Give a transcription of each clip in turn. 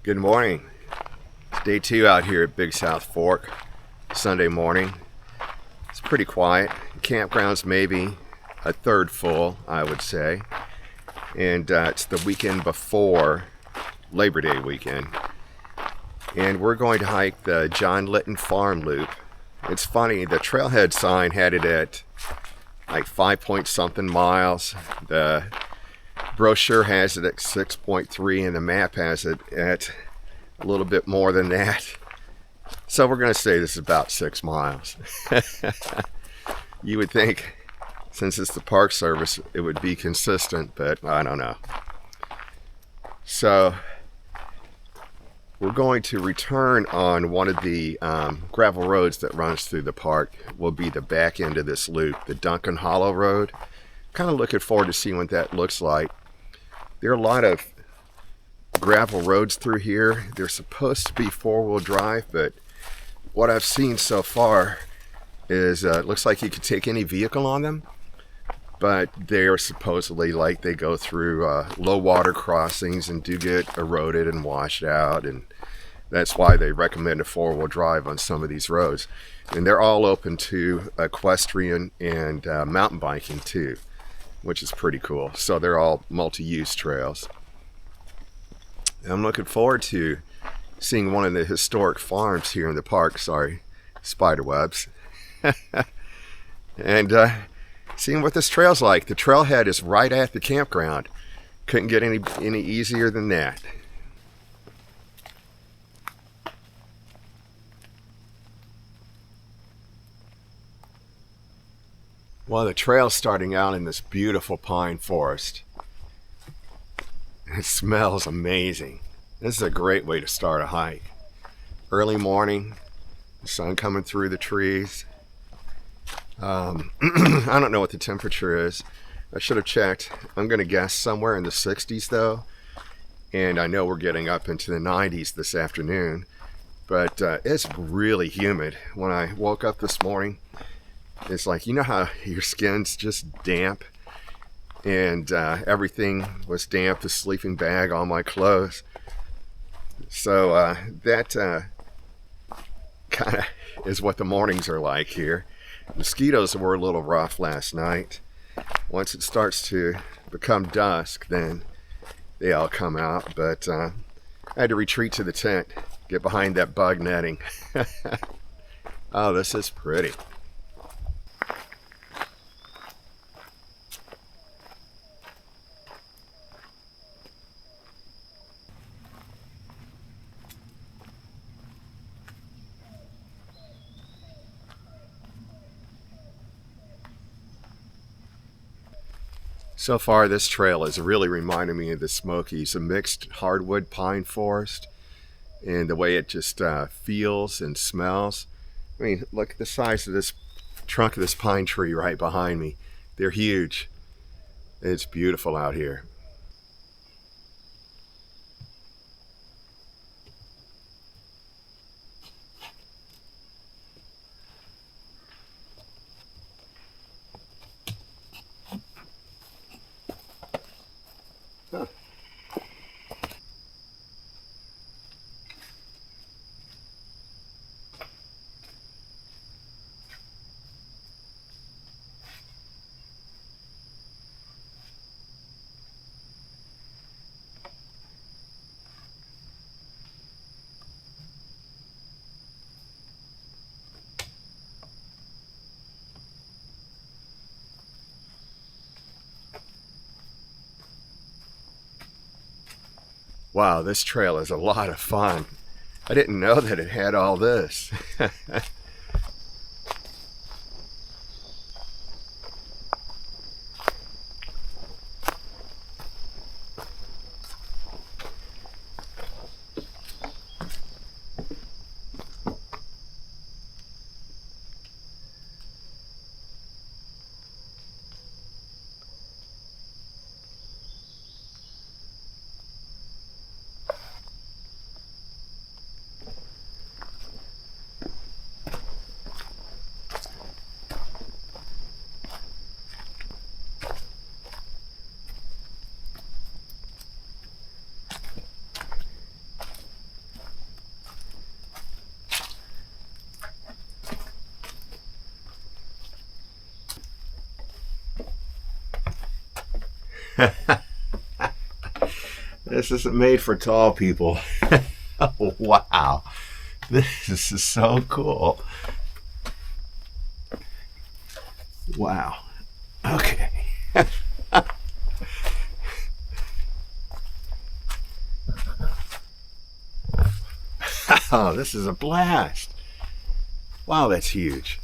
Good morning. It's day 2 out here at Big South Fork, Sunday morning. It's pretty quiet. Campground's maybe a third full, I would say. And it's the weekend before Labor Day weekend. And we're going to hike the John Litton Farm loop. It's funny, the trailhead sign had it at like 5 point something miles. The brochure has it at 6.3 and the map has it at a little bit more than that. So we're going to say this is about 6 miles. You would think, since it's the Park Service, it would be consistent, but I don't know. So we're going to return on one of the gravel roads that runs through the park. Will be the back end of this loop, the Duncan Hollow Road. Kind of looking forward to seeing what that looks like. There are a lot of gravel roads through here. They're supposed to be 4-wheel drive, but what I've seen so far is it looks like you could take any vehicle on them, but they are supposedly like they go through low water crossings and do get eroded and washed out, and that's why they recommend a 4-wheel drive on some of these roads. And they're all open to equestrian and mountain biking too, which is pretty cool. So they're all multi-use trails. I'm looking forward to seeing one of the historic farms here in the park. Sorry, spider webs. And seeing what this trail's like. The trailhead is right at the campground. Couldn't get any easier than that. Well, the trail's starting out in this beautiful pine forest. It smells amazing. This is a great way to start a hike. Early morning, the sun coming through the trees. I don't know what the temperature is. I should have checked. I'm going to guess somewhere in the 60s though. And I know we're getting up into the 90s this afternoon. But it's really humid. When I woke up this morning, it's like, you know how your skin's just damp? And everything was damp, the sleeping bag, all my clothes. So that kind of is what the mornings are like here. Mosquitoes were a little rough last night. Once it starts to become dusk, then they all come out. But I had to retreat to the tent, get behind that bug netting. Oh, this is pretty. So far, this trail is really reminding me of the Smokies, a mixed hardwood pine forest, and the way it just feels and smells. I mean, look at the size of this trunk of this pine tree right behind me. They're huge. It's beautiful out here. Huh. Wow, this trail is a lot of fun. I didn't know that it had all this. This isn't made for tall people. Oh, wow. This is so cool. Wow. Okay. Oh, this is a blast. Wow, that's huge.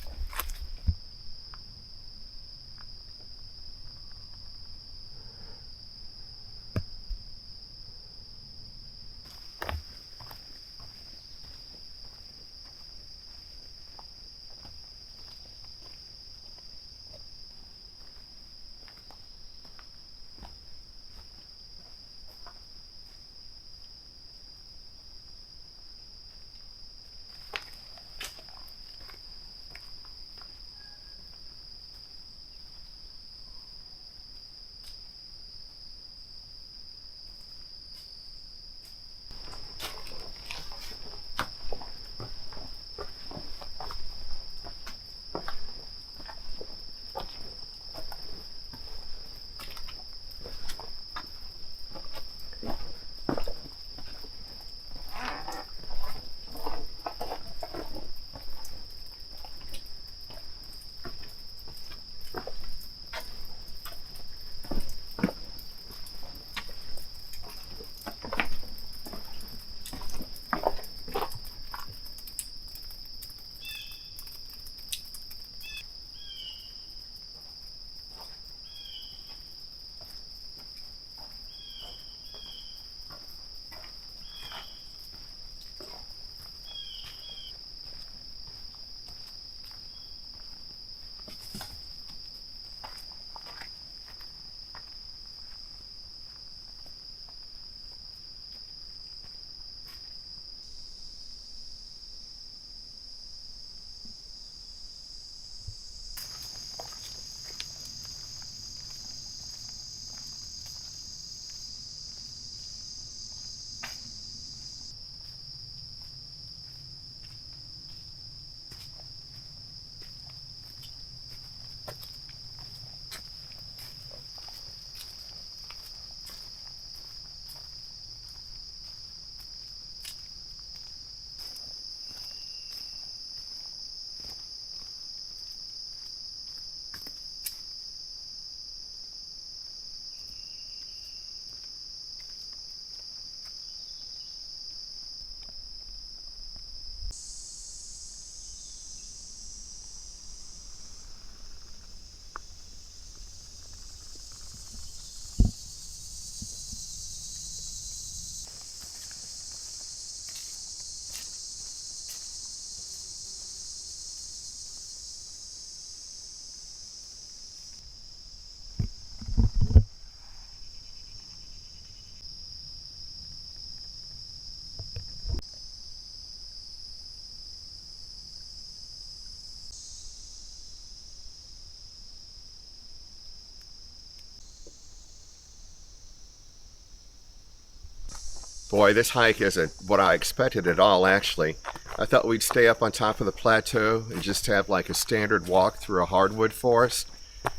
Boy, this hike isn't what I expected at all, actually. I thought we'd stay up on top of the plateau and just have like a standard walk through a hardwood forest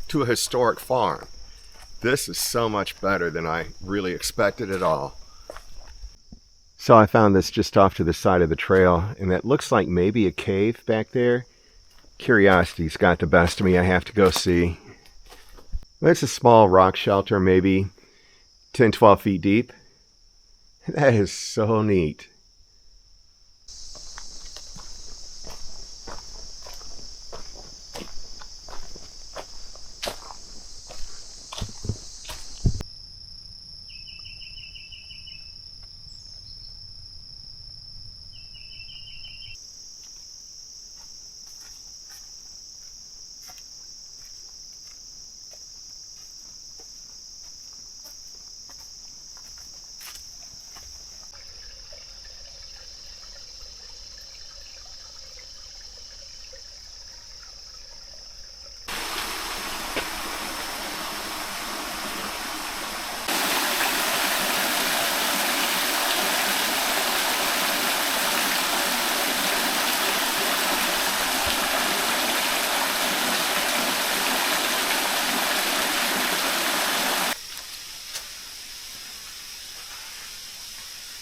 to a historic farm. This is so much better than I really expected at all. So I found this just off to the side of the trail, and it looks like maybe a cave back there. Curiosity's got the best of me. I have to go see. It's a small rock shelter, maybe 10, 12 feet deep. That is so neat.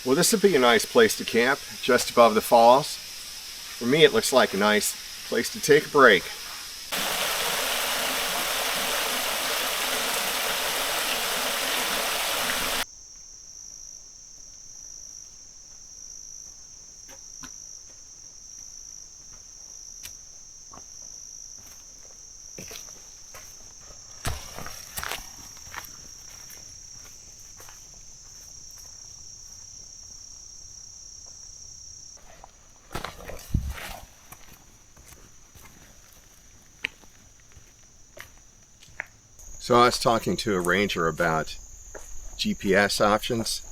Well, this would be a nice place to camp, just above the falls. For me, it looks like a nice place to take a break. So I was talking to a ranger about GPS options,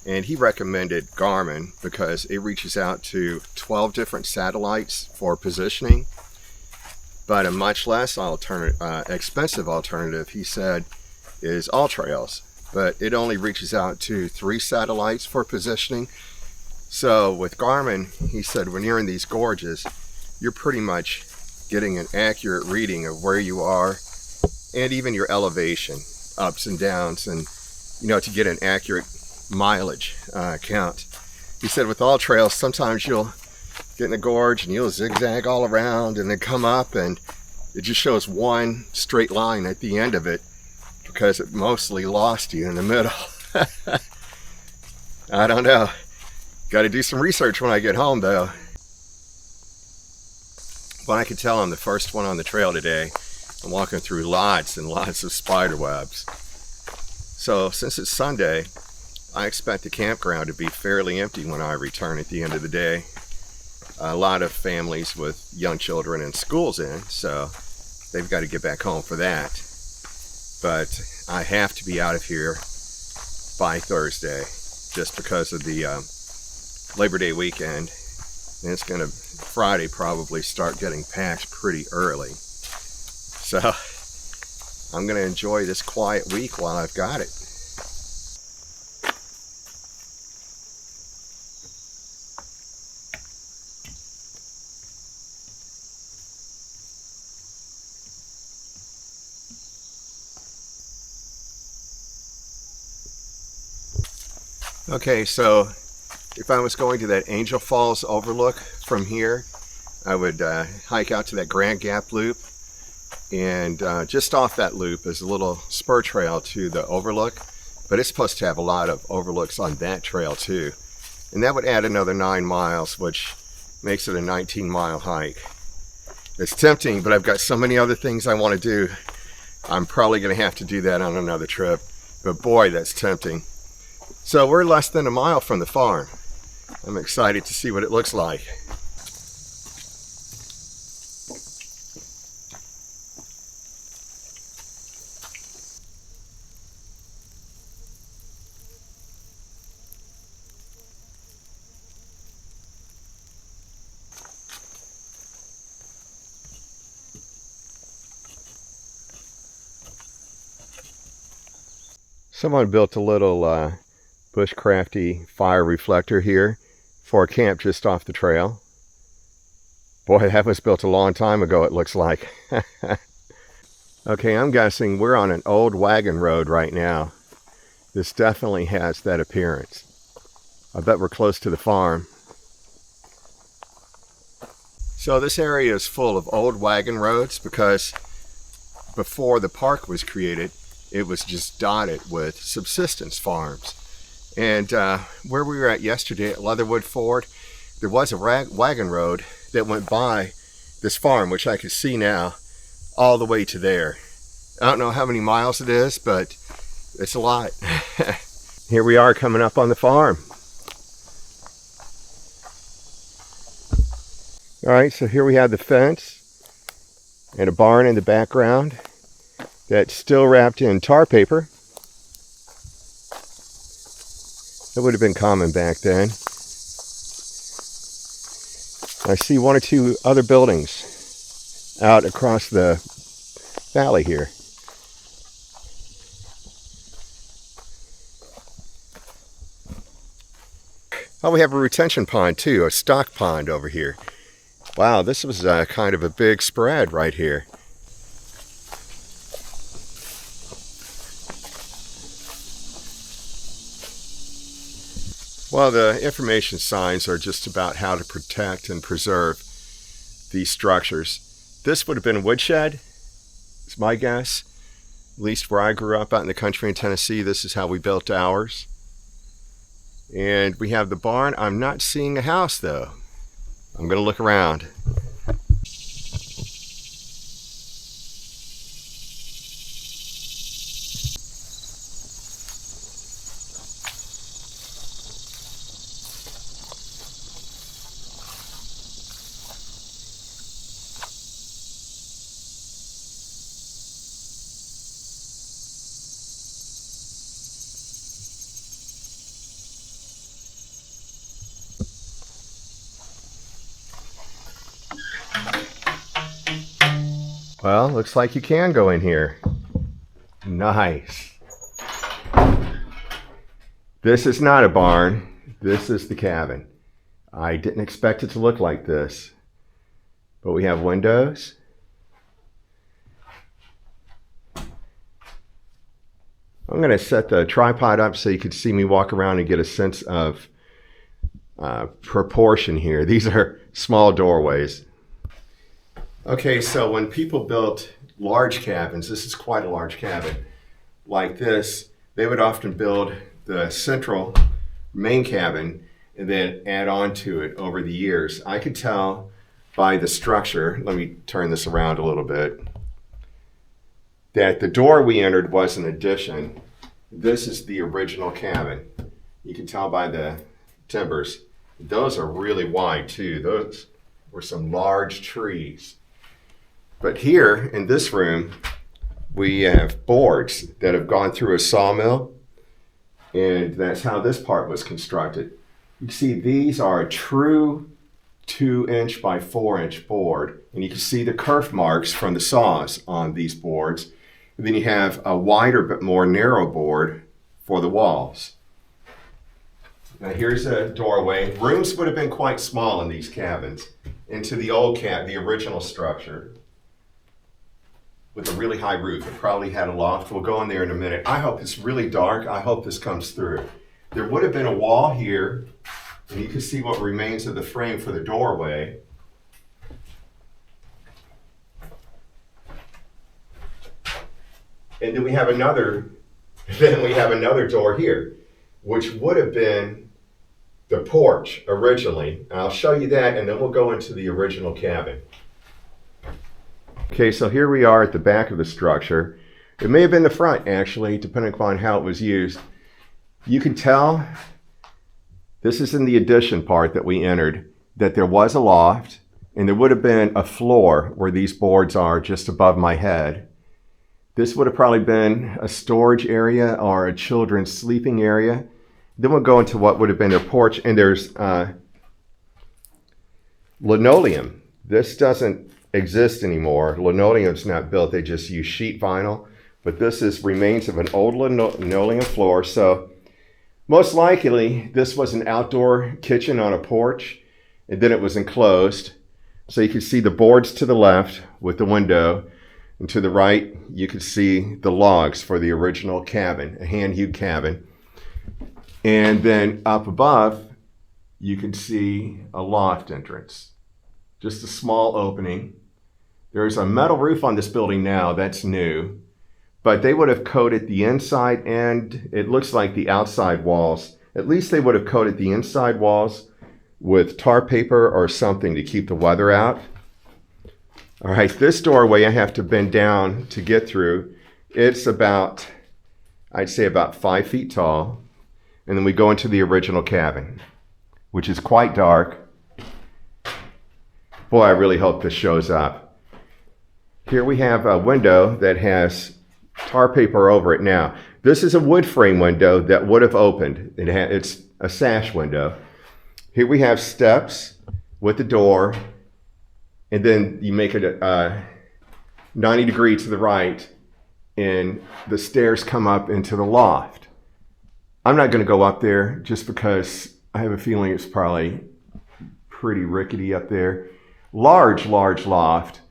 and he recommended Garmin because it reaches out to 12 different satellites for positioning. But a much less expensive alternative, he said, is AllTrails. But it only reaches out to 3 satellites for positioning. So with Garmin, he said, when you're in these gorges, you're pretty much getting an accurate reading of where you are, and even your elevation, ups and downs, and to get an accurate mileage count. He said with AllTrails, sometimes you'll get in a gorge and you'll zigzag all around and then come up and it just shows one straight line at the end of it because it mostly lost you in the middle. I don't know. Got to do some research when I get home though. But I can tell I'm the first one on the trail today. I'm walking through lots and lots of spider webs. So since it's Sunday, I expect the campground to be fairly empty when I return at the end of the day. A lot of families with young children and schools in, so they've got to get back home for that. But I have to be out of here by Thursday just because of the Labor Day weekend. And it's going to, Friday, probably start getting packed pretty early. So I'm going to enjoy this quiet week while I've got it. Okay, so if I was going to that Angel Falls overlook from here, I would hike out to that Grand Gap loop. And just off that loop is a little spur trail to the overlook, but it's supposed to have a lot of overlooks on that trail too. And that would add another 9 miles, which makes it a 19-mile hike. It's tempting, but I've got so many other things I want to do. I'm probably going to have to do that on another trip, but boy, that's tempting. So we're less than a mile from the farm. I'm excited to see what it looks like. Someone built a little bushcrafty fire reflector here for a camp just off the trail. Boy, that was built a long time ago, it looks like. Okay, I'm guessing we're on an old wagon road right now. This definitely has that appearance. I bet we're close to the farm. So this area is full of old wagon roads because before the park was created, it was just dotted with subsistence farms. And where we were at yesterday at Leatherwood Ford, there was a wagon road that went by this farm, which I can see now, all the way to there. I don't know how many miles it is, but it's a lot. Here we are coming up on the farm. All right, so here we have the fence and a barn in the background that's still wrapped in tar paper. That would have been common back then. I see 1 or 2 other buildings out across the valley here. Oh, we have a retention pond too, a stock pond over here. Wow, this was kind of a big spread right here. Well, the information signs are just about how to protect and preserve these structures. This would have been a woodshed, is my guess. At least where I grew up out in the country in Tennessee, this is how we built ours. And we have the barn. I'm not seeing a house though. I'm going to look around. Well, looks like you can go in here. Nice. This is not a barn. This is the cabin. I didn't expect it to look like this. But we have windows. I'm going to set the tripod up so you can see me walk around and get a sense of proportion here. These are small doorways. Okay, so when people built large cabins, this is quite a large cabin, like this, they would often build the central main cabin and then add on to it over the years. I could tell by the structure, let me turn this around a little bit, that the door we entered was an addition. This is the original cabin. You can tell by the timbers. Those are really wide too. Those were some large trees. But here in this room, we have boards that have gone through a sawmill, and that's how this part was constructed. You can see these are a true 2-inch by 4-inch board, and you can see the kerf marks from the saws on these boards. And then you have a wider but more narrow board for the walls. Now here's a doorway. Rooms would have been quite small in these cabins into the old the original structure, with a really high roof. It probably had a loft. We'll go in there in a minute. I hope it's really dark. I hope this comes through. There would have been a wall here, and you can see what remains of the frame for the doorway. And then we have another door here, which would have been the porch originally. And I'll show you that, and then we'll go into the original cabin. Okay, so here we are at the back of the structure. It may have been the front, actually, depending upon how it was used. You can tell, this is in the addition part that we entered, that there was a loft, and there would have been a floor where these boards are just above my head. This would have probably been a storage area or a children's sleeping area. Then we'll go into what would have been their porch, and there's linoleum. This doesn't exist anymore. Linoleum's not built, they just use sheet vinyl, but this is remains of an old linoleum floor. So most likely this was an outdoor kitchen on a porch, and then it was enclosed. So you can see the boards to the left with the window, and to the right you can see the logs for the original cabin, a hand-hewed cabin. And then up above you can see a loft entrance, just a small opening. There's a metal roof on this building now, that's new, but they would have coated the inside and it looks like the outside walls. At least they would have coated the inside walls with tar paper or something to keep the weather out. All right, this doorway I have to bend down to get through. It's about, I'd say about 5 feet tall. And then we go into the original cabin, which is quite dark. Boy, I really hope this shows up. Here we have a window that has tar paper over it now. This is a wood frame window that would have opened. It's a sash window. Here we have steps with the door, and then you make it 90 degrees to the right, and the stairs come up into the loft. I'm not going to go up there just because I have a feeling it's probably pretty rickety up there. Large loft.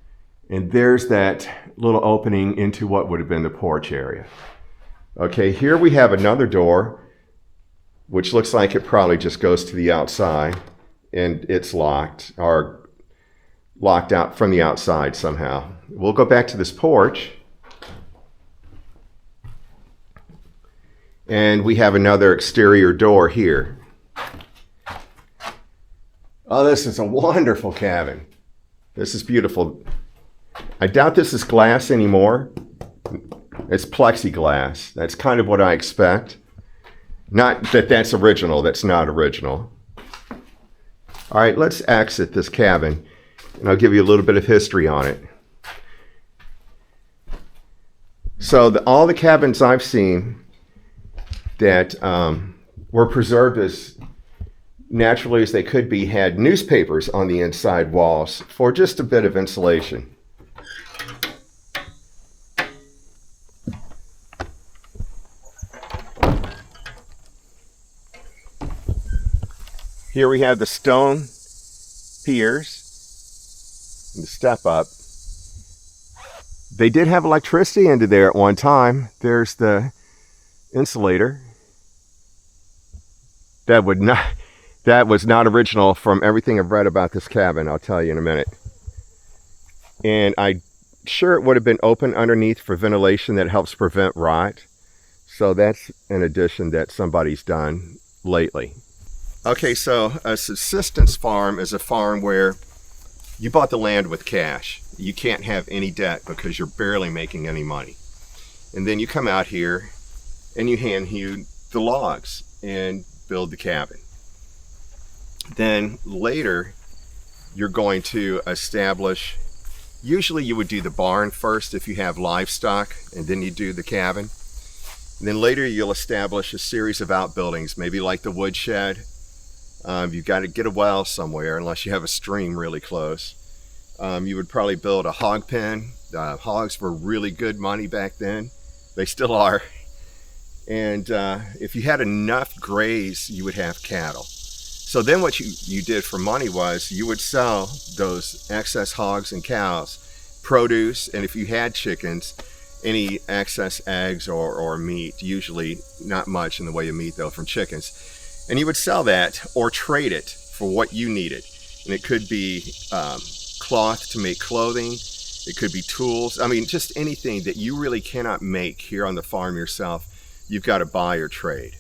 And there's that little opening into what would have been the porch area. Okay, here we have another door which looks like it probably just goes to the outside, and it's locked or locked out from the outside somehow. We'll go back to this porch, and we have another exterior door here. Oh, this is a wonderful cabin. This is beautiful. I doubt this is glass anymore. It's plexiglass. That's kind of what I expect. Not that that's original, that's not original. All right, let's exit this cabin, and I'll give you a little bit of history on it. So all the cabins I've seen that were preserved as naturally as they could be had newspapers on the inside walls for just a bit of insulation. Here we have the stone piers and the step up. They did have electricity into there at one time. There's the insulator. That was not original from everything I've read about this cabin. I'll tell you in a minute. And I'm sure it would have been open underneath for ventilation that helps prevent rot. So that's an addition that somebody's done lately. Okay, so a subsistence farm is a farm where you bought the land with cash. You can't have any debt because you're barely making any money. And then you come out here and you hand hew the logs and build the cabin. Then later, you're going to establish, usually you would do the barn first if you have livestock, and then you do the cabin. And then later you'll establish a series of outbuildings, maybe like the woodshed. You've got to get a well somewhere unless you have a stream really close. You would probably build a hog pen. Hogs were really good money back then. They still are. And if you had enough graze, you would have cattle. So then what you did for money was you would sell those excess hogs and cows, produce, and if you had chickens, any excess eggs or meat, usually not much in the way of meat though from chickens. And you would sell that or trade it for what you needed. And it could be cloth to make clothing. It could be tools. I mean, just anything that you really cannot make here on the farm yourself, you've got to buy or trade.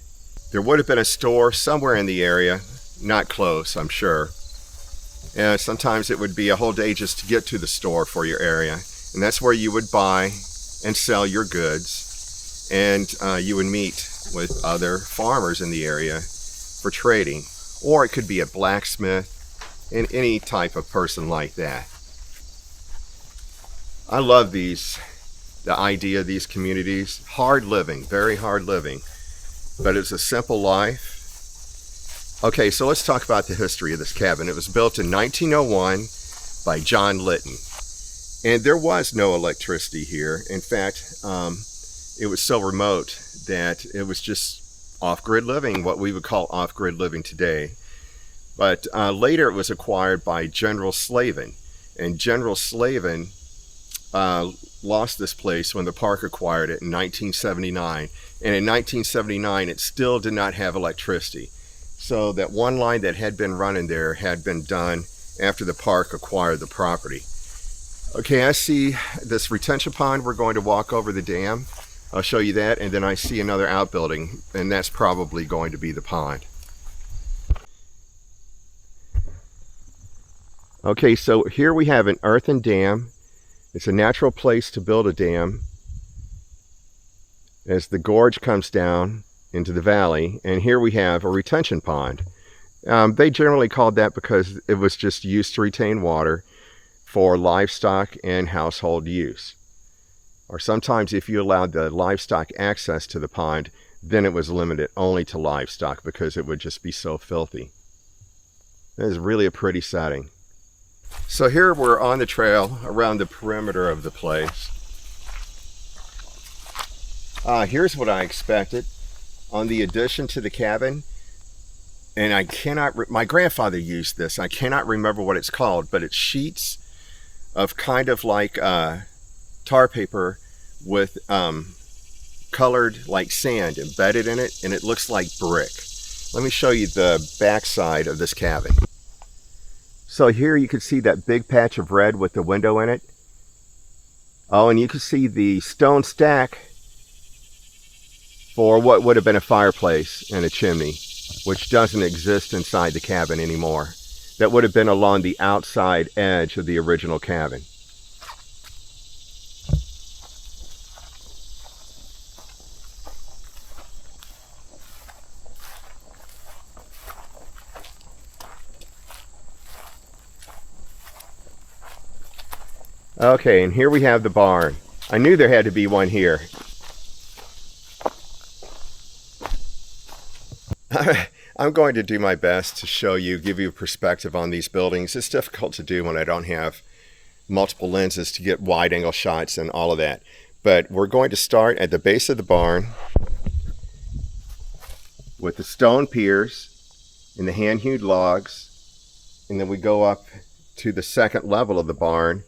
There would have been a store somewhere in the area, not close, I'm sure. And sometimes it would be a whole day just to get to the store for your area. And that's where you would buy and sell your goods. And you would meet with other farmers in the area for trading, or it could be a blacksmith and any type of person like that. I love the idea of these communities. Hard living, very hard living, but it's a simple life. Okay, so let's talk about the history of this cabin. It was built in 1901 by John Litton, and there was no electricity here. In fact, it was so remote that it was just off-grid living, what we would call off-grid living today. But later it was acquired by General Slavin, and General Slavin lost this place when the park acquired it in 1979. And in 1979 it still did not have electricity. So that one line that had been running there had been done after the park acquired the property. Okay, I see this retention pond. We're going to walk over the dam. I'll show you that, and then I see another outbuilding, and that's probably going to be the pond. Okay, so here we have an earthen dam. It's a natural place to build a dam as the gorge comes down into the valley, and here we have a retention pond. They generally called that because it was just used to retain water for livestock and household use. Or sometimes if you allowed the livestock access to the pond, then it was limited only to livestock because it would just be so filthy. It is really a pretty setting. So here we're on the trail around the perimeter of the place. Here's what I expected on the addition to the cabin. And I cannot, my grandfather used this. I cannot remember what it's called, but it's sheets of kind of like tar paper with colored like sand embedded in it, and it looks like brick. Let me show you the back side of this cabin. So here you can see that big patch of red with the window in it. Oh, and you can see the stone stack for what would have been a fireplace and a chimney, which doesn't exist inside the cabin anymore. That would have been along the outside edge of the original cabin. Okay, and here we have the barn. I knew there had to be one here. I'm going to do my best to show you, give you a perspective on these buildings. It's difficult to do when I don't have multiple lenses to get wide angle shots and all of that. But we're going to start at the base of the barn with the stone piers and the hand-hewed logs. And then we go up to the second level of the barn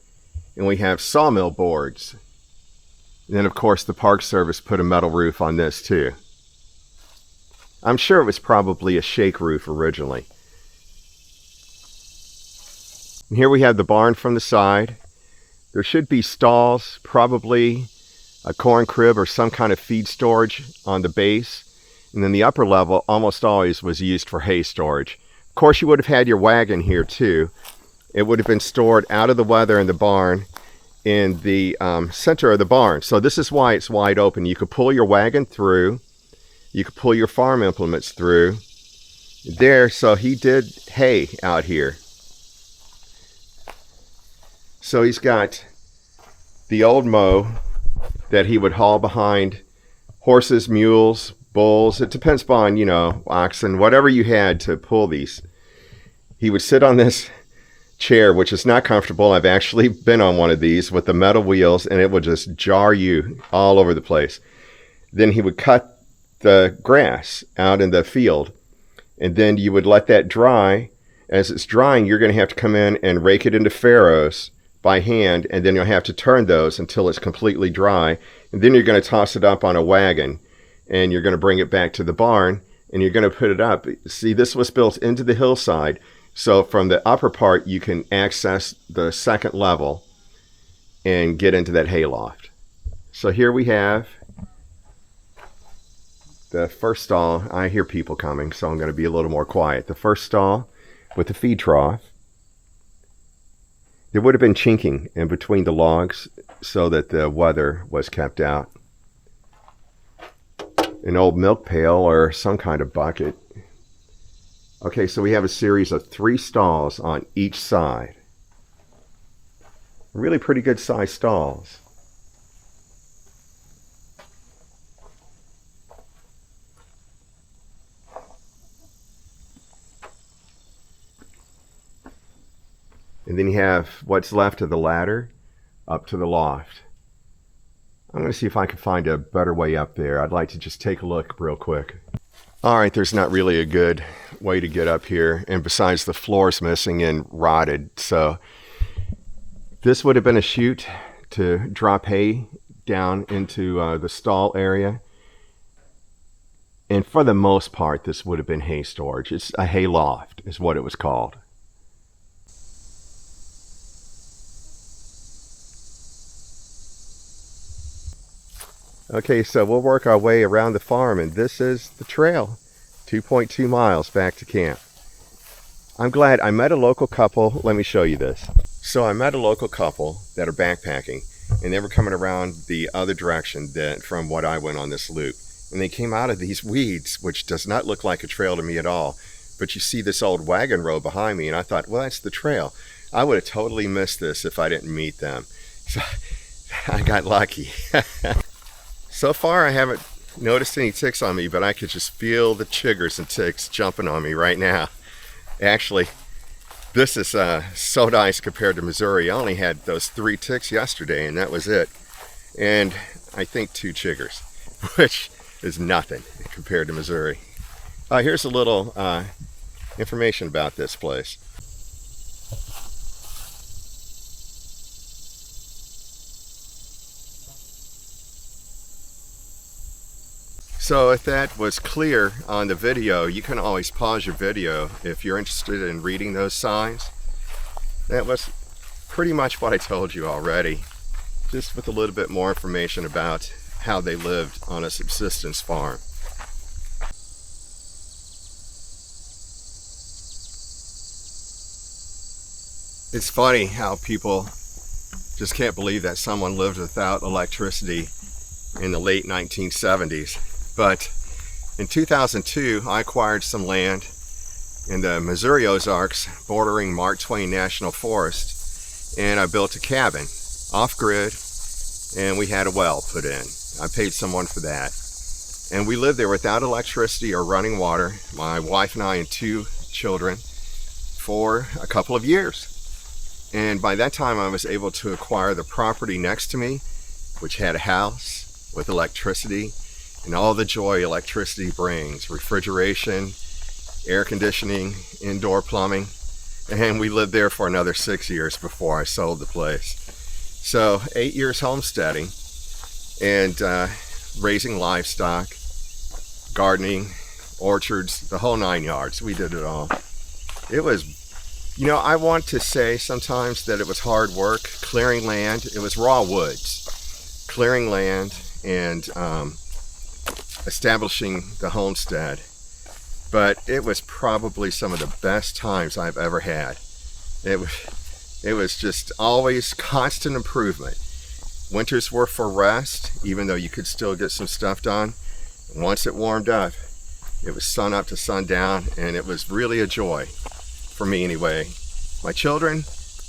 and we have sawmill boards. And then of course the Park Service put a metal roof on this too. I'm sure it was probably a shake roof originally. And here we have the barn from the side. There should be stalls, probably a corn crib or some kind of feed storage on the base. And then the upper level almost always was used for hay storage. Of course you would have had your wagon here too. It would have been stored out of the weather in the barn in the center of the barn. So this is why it's wide open. You could pull your wagon through. You could pull your farm implements through there. So he did hay out here. So he's got the old mow that he would haul behind horses, mules, bulls. It depends upon, you know, oxen, whatever you had to pull these. He would sit on this chair, which is not comfortable. I've actually been on one of these with the metal wheels, and it would just jar you all over the place. Then he would cut the grass out in the field, and then you would let that dry. As it's drying, you're going to have to come in and rake it into farrows by hand, and then you'll have to turn those until it's completely dry, and then you're going to toss it up on a wagon, and you're going to bring it back to the barn, and you're going to put it up. See, this was built into the hillside. So from the upper part, you can access the second level and get into that hayloft. So here we have the first stall. I hear people coming, so I'm going to be a little more quiet. The first stall with the feed trough. There would have been chinking in between the logs so that the weather was kept out. An old milk pail or some kind of bucket. Okay, so we have a series of 3 stalls on each side. Really pretty good sized stalls. And then you have what's left of the ladder up to the loft. I'm going to see if I can find a better way up there. I'd like to just take a look real quick. All right, there's not really a good way to get up here, and besides the floor's missing and rotted, so this would have been a chute to drop hay down into the stall area, and for the most part this would have been hay storage. It's a hay loft is what it was called. Okay, so we'll work our way around the farm, and this is the trail, 2.2 miles back to camp. I'm glad I met a local couple. Let me show you this. So I met a local couple that are backpacking, and they were coming around the other direction from what I went on this loop. And they came out of these weeds, which does not look like a trail to me at all. But you see this old wagon row behind me, and I thought, well, that's the trail. I would have totally missed this if I didn't meet them. So I got lucky. So far, I haven't noticed any ticks on me, but I could just feel the chiggers and ticks jumping on me right now. Actually, this is so nice compared to Missouri. I only had those 3 ticks yesterday, and that was it. And I think 2 chiggers, which is nothing compared to Missouri. Here's a little information about this place. So if that was clear on the video, you can always pause your video if you're interested in reading those signs. That was pretty much what I told you already, just with a little bit more information about how they lived on a subsistence farm. It's funny how people just can't believe that someone lived without electricity in the late 1970s. But in 2002, I acquired some land in the Missouri Ozarks bordering Mark Twain National Forest, and I built a cabin off-grid, and we had a well put in. I paid someone for that. And we lived there without electricity or running water, my wife and I and 2 children, for a couple of years. And by that time, I was able to acquire the property next to me, which had a house with electricity and all the joy electricity brings: refrigeration, air conditioning, indoor plumbing. And we lived there for another 6 years before I sold the place. So 8 years homesteading and raising livestock, gardening, orchards, the whole 9 yards. We did it all. It was, you know, I want to say sometimes that it was hard work clearing land. It was raw woods, clearing land and establishing the homestead. But it was probably some of the best times I've ever had. It was just always constant improvement. Winters were for rest, even though you could still get some stuff done. Once it warmed up, it was sun up to sundown, and it was really a joy, for me anyway. My children,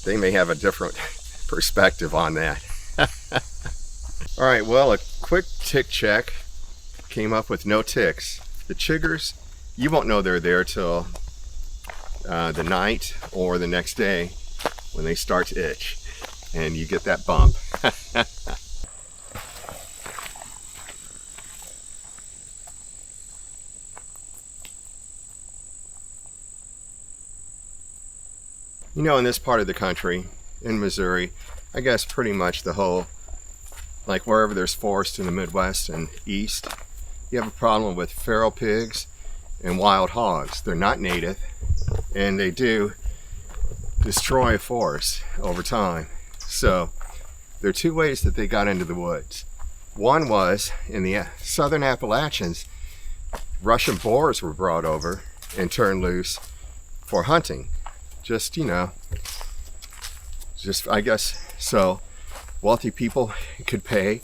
they may have a different perspective on that. All right, well, a quick tick check came up with no ticks. The chiggers, you won't know they're there till the night or the next day when they start to itch and you get that bump. You know, in this part of the country, in Missouri, I guess pretty much the whole, like wherever there's forest in the Midwest and East, you have a problem with feral pigs and wild hogs. They're not native, and they do destroy a forest over time. So there are 2 ways that they got into the woods. One was in the southern Appalachians, Russian boars were brought over and turned loose for hunting. Just, you know, just, I guess, so wealthy people could pay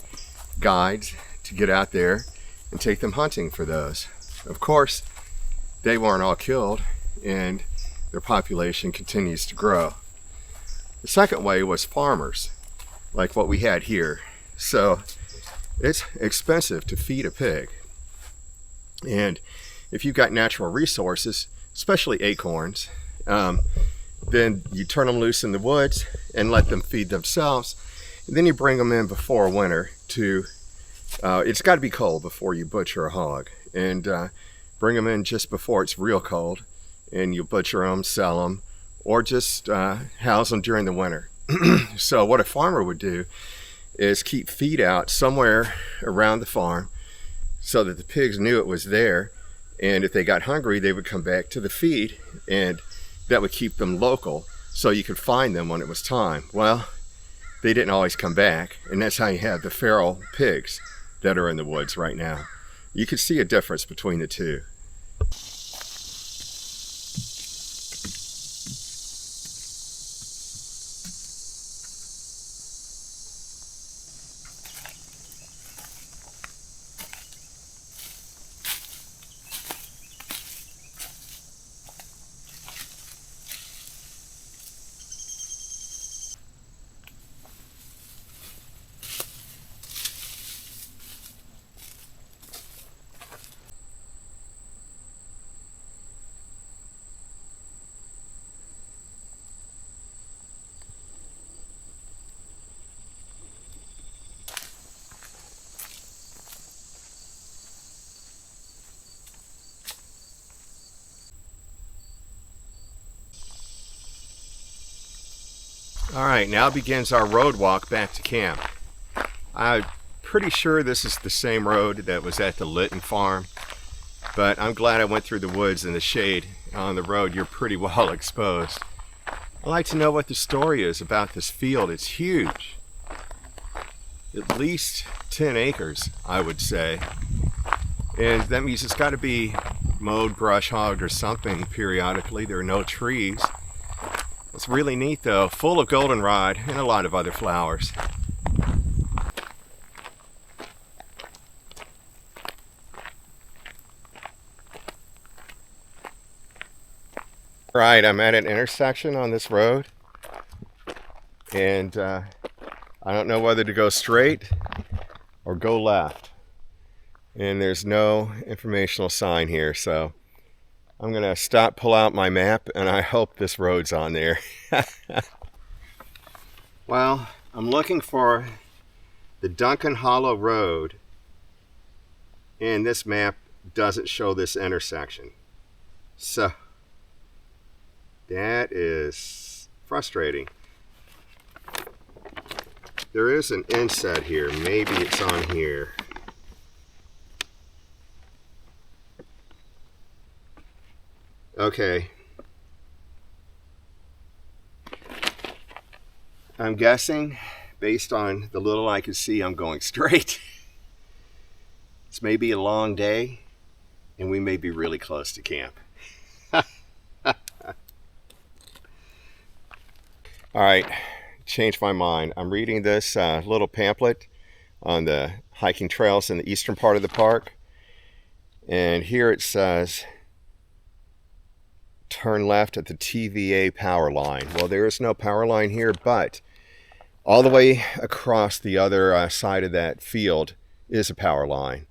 guides to get out there and take them hunting for those. Of course, they weren't all killed, and their population continues to grow. The second way was farmers, like what we had here. So it's expensive to feed a pig. And if you've got natural resources, especially acorns, then you turn them loose in the woods and let them feed themselves. And then you bring them in before winter to, it's got to be cold before you butcher a hog. And bring them in just before it's real cold. And you butcher them, sell them, or just house them during the winter. So what a farmer would do is keep feed out somewhere around the farm so that the pigs knew it was there. And if they got hungry, they would come back to the feed, and that would keep them local so you could find them when it was time. Well, they didn't always come back, and that's how you have the feral pigs that are in the woods right now. You can see a difference between the two. All right, now begins our road walk back to camp. I pretty sure this is the same road that was at the Litton Farm, but I'm glad I went through the woods and the shade. On the road, you're pretty well exposed. I'd like to know what the story is about this field. It's huge. At least 10 acres, I would say. And that means it's got to be mowed, brush hogged, or something periodically. There are no trees. It's really neat though, full of goldenrod and a lot of other flowers. Right, I'm at an intersection on this road, and I don't know whether to go straight or go left. And there's no informational sign here, so I'm gonna stop, pull out my map, and I hope this road's on there. Well, I'm looking for the Duncan Hollow Road, and this map doesn't show this intersection. So that is frustrating. There is an inset here. Maybe it's on here. Okay. I'm guessing, based on the little I can see, I'm going straight. It's maybe a long day, and we may be really close to camp. All right, changed my mind. I'm reading this little pamphlet on the hiking trails in the eastern part of the park. And here it says, turn left at the TVA power line. Well, there is no power line here, but all the way across the other side of that field is a power line.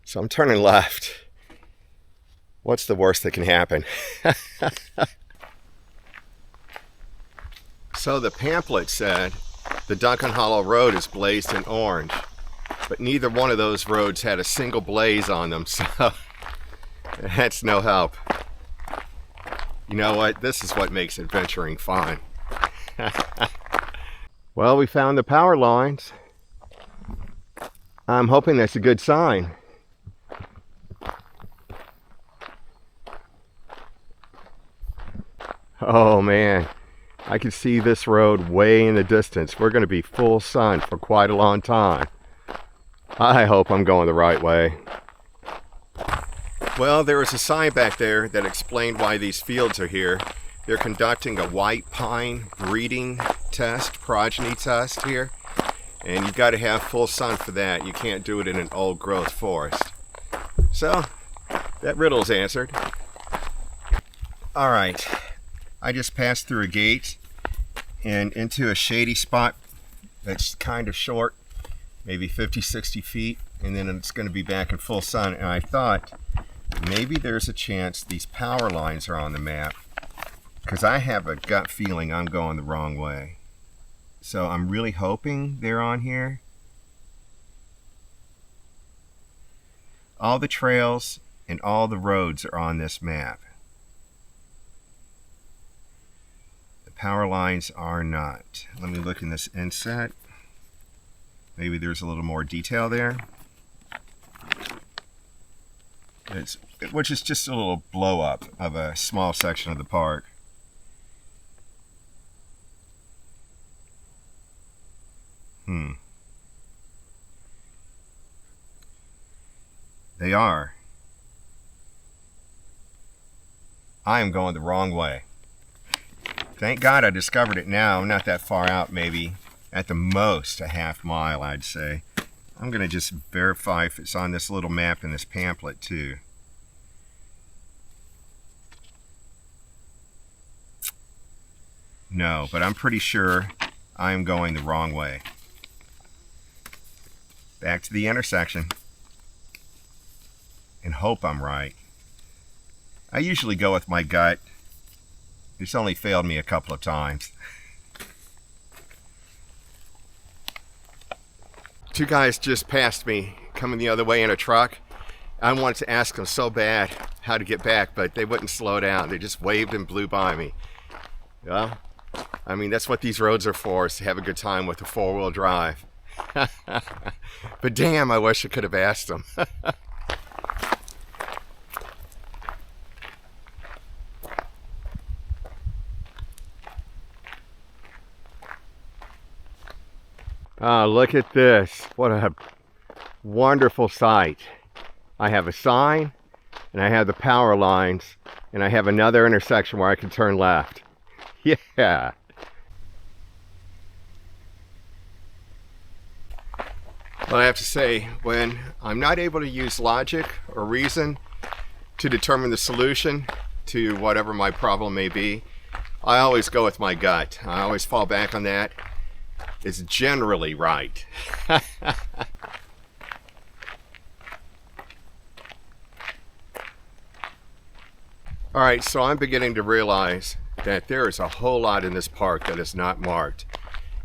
So I'm turning left. What's the worst that can happen? So the pamphlet said the Duncan Hollow Road is blazed in orange, but neither one of those roads had a single blaze on them, so that's no help. You know what? This is what makes adventuring fun. Well, we found the power lines. I'm hoping that's a good sign. Oh man, I can see this road way in the distance. We're going to be full sun for quite a long time. I hope I'm going the right way. Well, there was a sign back there that explained why these fields are here. They're conducting a white pine breeding test, progeny test here. And you've got to have full sun for that. You can't do it in an old growth forest. So, that riddle's answered. All right. I just passed through a gate and into a shady spot that's kind of short, maybe 50, 60 feet, and then it's going to be back in full sun. And I thought maybe there's a chance these power lines are on the map, because I have a gut feeling I'm going the wrong way. So I'm really hoping they're on here. All the trails and all the roads are on this map. Power lines are not. Let me look in this inset. Maybe there's a little more detail there. Which is just a little blow up of a small section of the park. They are. I am going the wrong way. Thank God I discovered it now, not that far out, maybe at the most a half mile, I'd say. I'm going to just verify if it's on this little map in this pamphlet too. No, but I'm pretty sure I'm going the wrong way. Back to the intersection. And hope I'm right. I usually go with my gut. It's only failed me a couple of times. Two guys just passed me coming the other way in a truck. I wanted to ask them so bad how to get back, but they wouldn't slow down. They just waved and blew by me. Well, I mean, that's what these roads are for, is to have a good time with a four-wheel drive. But damn, I wish I could have asked him. Oh, look at this. What a wonderful sight. I have a sign, and I have the power lines, and I have another intersection where I can turn left. Yeah. But I have to say, when I'm not able to use logic or reason to determine the solution to whatever my problem may be, I always go with my gut. I always fall back on that. It's generally right. All right, so I'm beginning to realize that there is a whole lot in this park that is not marked.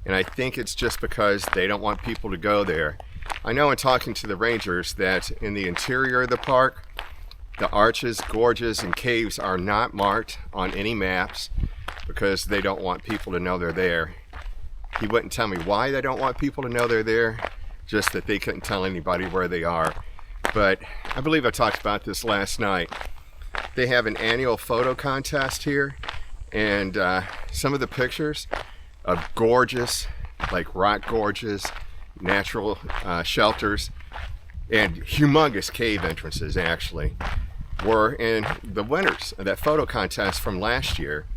And I think it's just because they don't want people to go there. I know in talking to the rangers that in the interior of the park, the arches, gorges, and caves are not marked on any maps because they don't want people to know they're there. He wouldn't tell me why they don't want people to know they're there, just that they couldn't tell anybody where they are. But I believe I talked about this last night. They have an annual photo contest here, and some of the pictures of gorgeous, like rock gorges, natural shelters, and humongous cave entrances actually were in the winners of that photo contest from last year,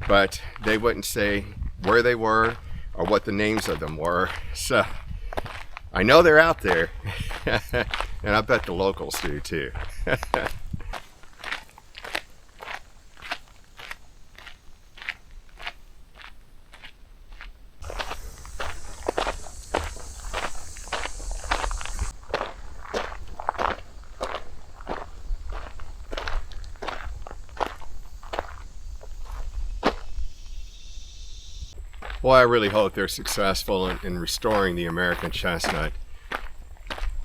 but they wouldn't say where they were or what the names of them were. So I know they're out there, and I bet the locals do too. Well, I really hope they're successful in restoring the American chestnut.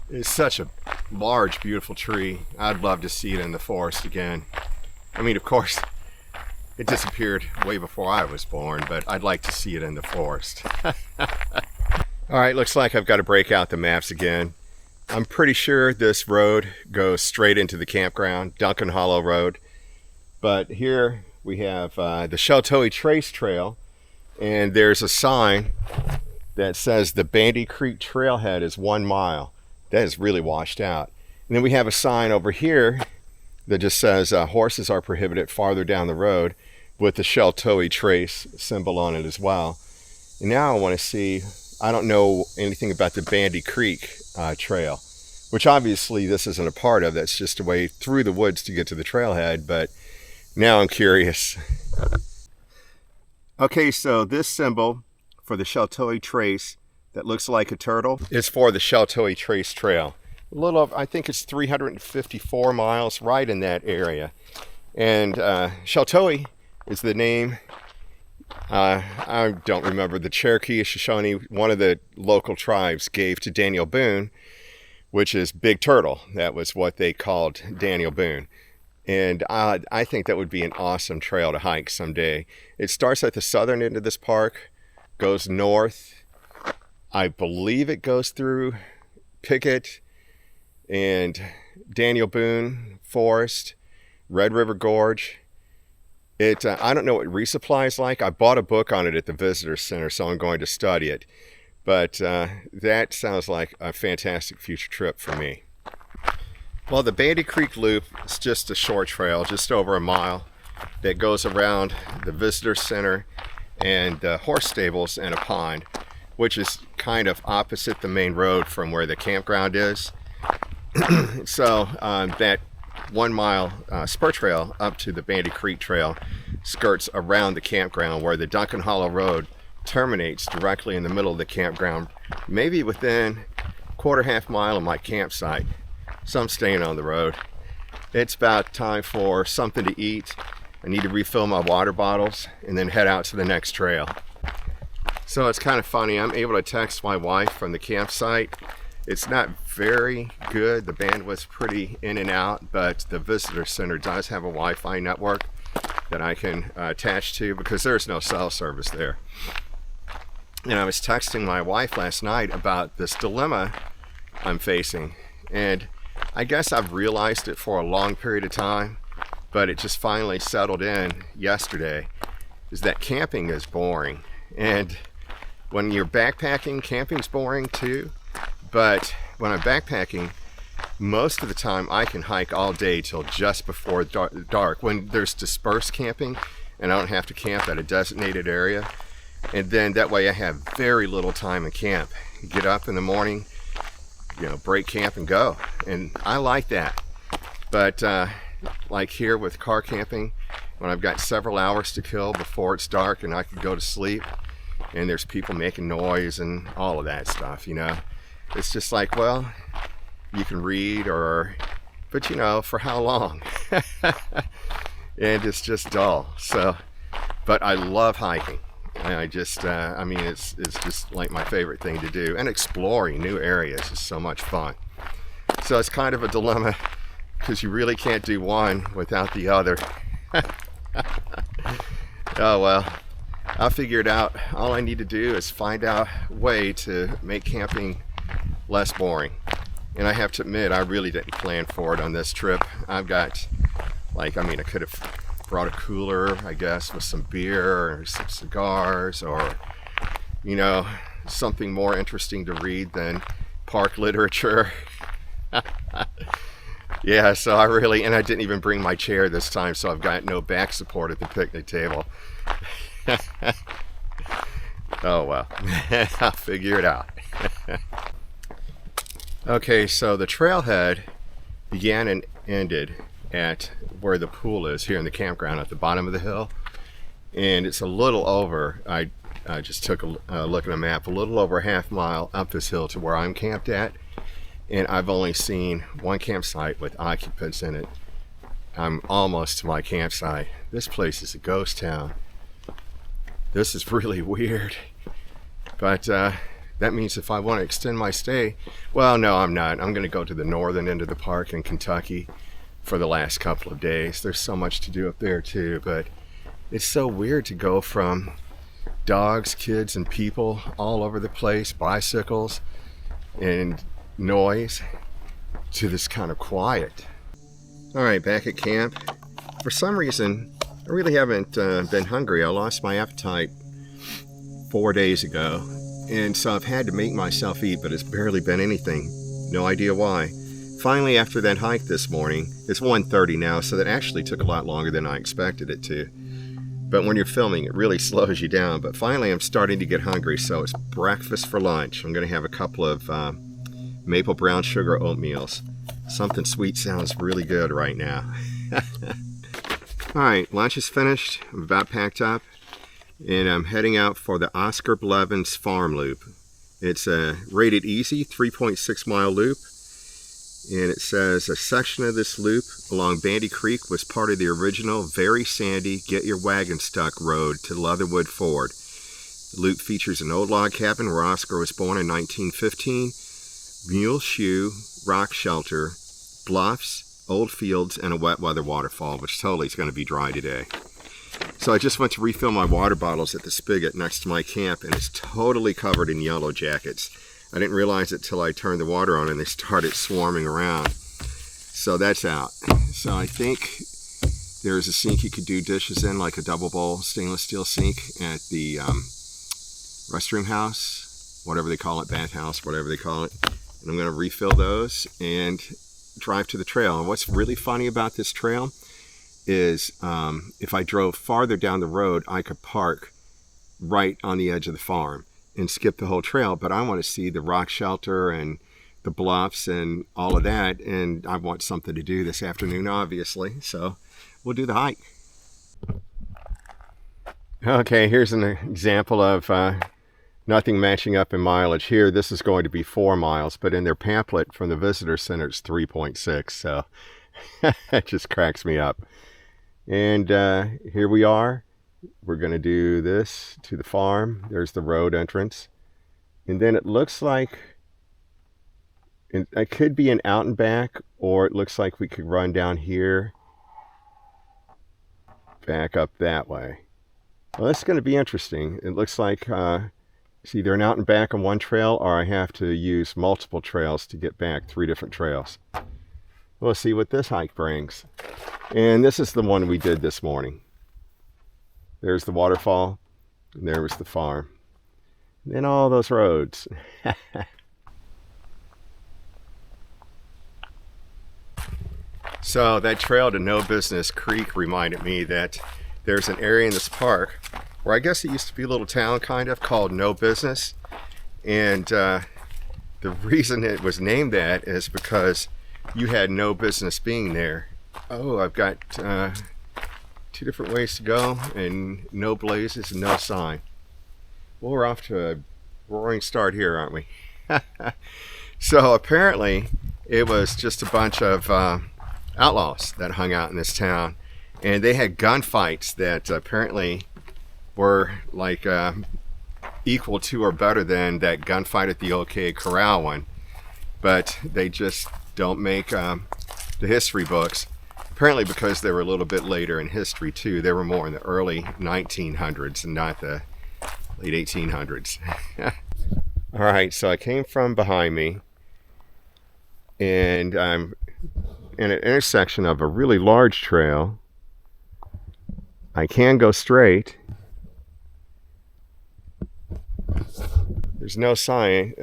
It's such a large, beautiful tree. I'd love to see it in the forest again. I mean, of course, it disappeared way before I was born, but I'd like to see it in the forest. All right, looks like I've got to break out the maps again. I'm pretty sure this road goes straight into the campground, Duncan Hollow Road. But here we have the Sheltowee Trace Trail. And there's a sign that says the Bandy Creek Trailhead is 1 mile. That is really washed out. And then we have a sign over here that just says horses are prohibited farther down the road with the Sheltowee Trace symbol on it as well. And now I want to see, I don't know anything about the Bandy Creek Trail, which obviously this isn't a part of. That's just a way through the woods to get to the trailhead, but now I'm curious. Okay, so this symbol for the Sheltowee Trace that looks like a turtle is for the Sheltowee Trace Trail. A little of, I think it's 354 miles right in that area. And Sheltowee is the name, I don't remember, the Cherokee, Shoshone, one of the local tribes gave to Daniel Boone, which is Big Turtle. That was what they called Daniel Boone. And I think that would be an awesome trail to hike someday. It starts at the southern end of this park, goes north. I believe it goes through Pickett and Daniel Boone Forest, Red River Gorge. I don't know what resupply is like. I bought a book on it at the Visitor Center, so I'm going to study it. But that sounds like a fantastic future trip for me. Well, the Bandy Creek Loop is just a short trail, just over 1 mile, that goes around the Visitor Center and the horse stables and a pond, which is kind of opposite the main road from where the campground is. So that 1 mile spur trail up to the Bandy Creek Trail skirts around the campground, where the Duncan Hollow Road terminates directly in the middle of the campground, maybe within half mile of my campsite. So I'm staying on the road. It's about time for something to eat. I need to refill my water bottles and then head out to the next trail. So it's kind of funny, I'm able to text my wife from the campsite. It's not very good, the bandwidth's pretty in and out, but the Visitor Center does have a Wi-Fi network that I can attach to, because there's no cell service there. And I was texting my wife last night about this dilemma I'm facing. And I guess I've realized it for a long period of time, but it just finally settled in yesterday, is that camping is boring. And when you're backpacking, camping's boring too. But when I'm backpacking, most of the time I can hike all day till just before dark, when there's dispersed camping and I don't have to camp at a designated area. And then that way I have very little time in camp. Get up in the morning, break camp and go. And I like that. But like here with car camping, when I've got several hours to kill before it's dark and I can go to sleep, and there's people making noise and all of that stuff, it's just like, well, you can read but for how long? And it's just dull. So, but I love hiking. I just, it's just like my favorite thing to do. And exploring new areas is so much fun. So it's kind of a dilemma, because you really can't do one without the other. Oh well, I'll figure it out. All I need to do is find out a way to make camping less boring. And I have to admit, I really didn't plan for it on this trip. I've got, I could have brought a cooler, I guess, with some beer or some cigars, or, something more interesting to read than park literature. Yeah, so and I didn't even bring my chair this time, so I've got no back support at the picnic table. Oh well, I'll figure it out. Okay, so the trailhead began and ended at where the pool is here in the campground at the bottom of the hill, and it's a little over, I just took a look at a map, a little over a half mile up this hill to where I'm camped at, and I've only seen one campsite with occupants in it. I'm almost to my campsite. This place is a ghost town. This is really weird, but that means if I want to extend my stay, well, no, I'm not. I'm going to go to the northern end of the park in Kentucky for the last couple of days. There's so much to do up there too, but it's so weird to go from dogs, kids, and people all over the place, bicycles and noise, to this kind of quiet. All right, back at camp. For some reason, I really haven't been hungry. I lost my appetite 4 days ago, and so I've had to make myself eat, but it's barely been anything. No idea why. Finally, after that hike this morning, it's 1:30 now, so that actually took a lot longer than I expected it to. But when you're filming, it really slows you down. But finally, I'm starting to get hungry, so it's breakfast for lunch. I'm going to have a couple of maple brown sugar oatmeals. Something sweet sounds really good right now. All right, lunch is finished. I'm about packed up, and I'm heading out for the Oscar Blevins Farm loop. It's a rated easy 3.6 mile loop, and it says a section of this loop along Bandy Creek was part of the original very sandy Get Your Wagon Stuck road to Leatherwood Ford. The loop features an old log cabin where Oscar was born in 1915, mule shoe, rock shelter, bluffs, old fields, and a wet weather waterfall, which totally is going to be dry today. So I just went to refill my water bottles at the spigot next to my camp, and it's totally covered in yellow jackets. I didn't realize it till I turned the water on and they started swarming around. So that's out. So I think there's a sink you could do dishes in, like a double bowl stainless steel sink at the restroom house, whatever they call it, bathhouse, whatever they call it. And I'm going to refill those and drive to the trail. And what's really funny about this trail is if I drove farther down the road, I could park right on the edge of the farm and skip the whole trail, but I want to see the rock shelter and the bluffs and all of that, and I want something to do this afternoon, obviously, so we'll do the hike. Okay, here's an example of nothing matching up in mileage here. This is going to be 4 miles, but in their pamphlet from the visitor center, it's 3.6, so it just cracks me up. And here we are. We're going to do this to the farm. There's the road entrance. And then it looks like it could be an out and back, or it looks like we could run down here, back up that way. Well, that's going to be interesting. It looks like It's either an out and back on one trail, or I have to use multiple trails to get back, 3 different trails. We'll see what this hike brings. And this is the one we did this morning. There's the waterfall, and there was the farm. And then all those roads. So that trail to No Business Creek reminded me that there's an area in this park where I guess it used to be a little town kind of called No Business. And the reason it was named that is because you had no business being there. Oh, I've got 2 different ways to go and no blazes and no sign. Well, we're off to a roaring start here, aren't we? So apparently it was just a bunch of outlaws that hung out in this town, and they had gunfights that apparently were like equal to or better than that gunfight at the OK Corral one, but they just don't make the history books, apparently because they were a little bit later in history too. They were more in the early 1900s and not the late 1800s. All right, so I came from behind me, and I'm in an intersection of a really large trail. I can go straight. There's no sign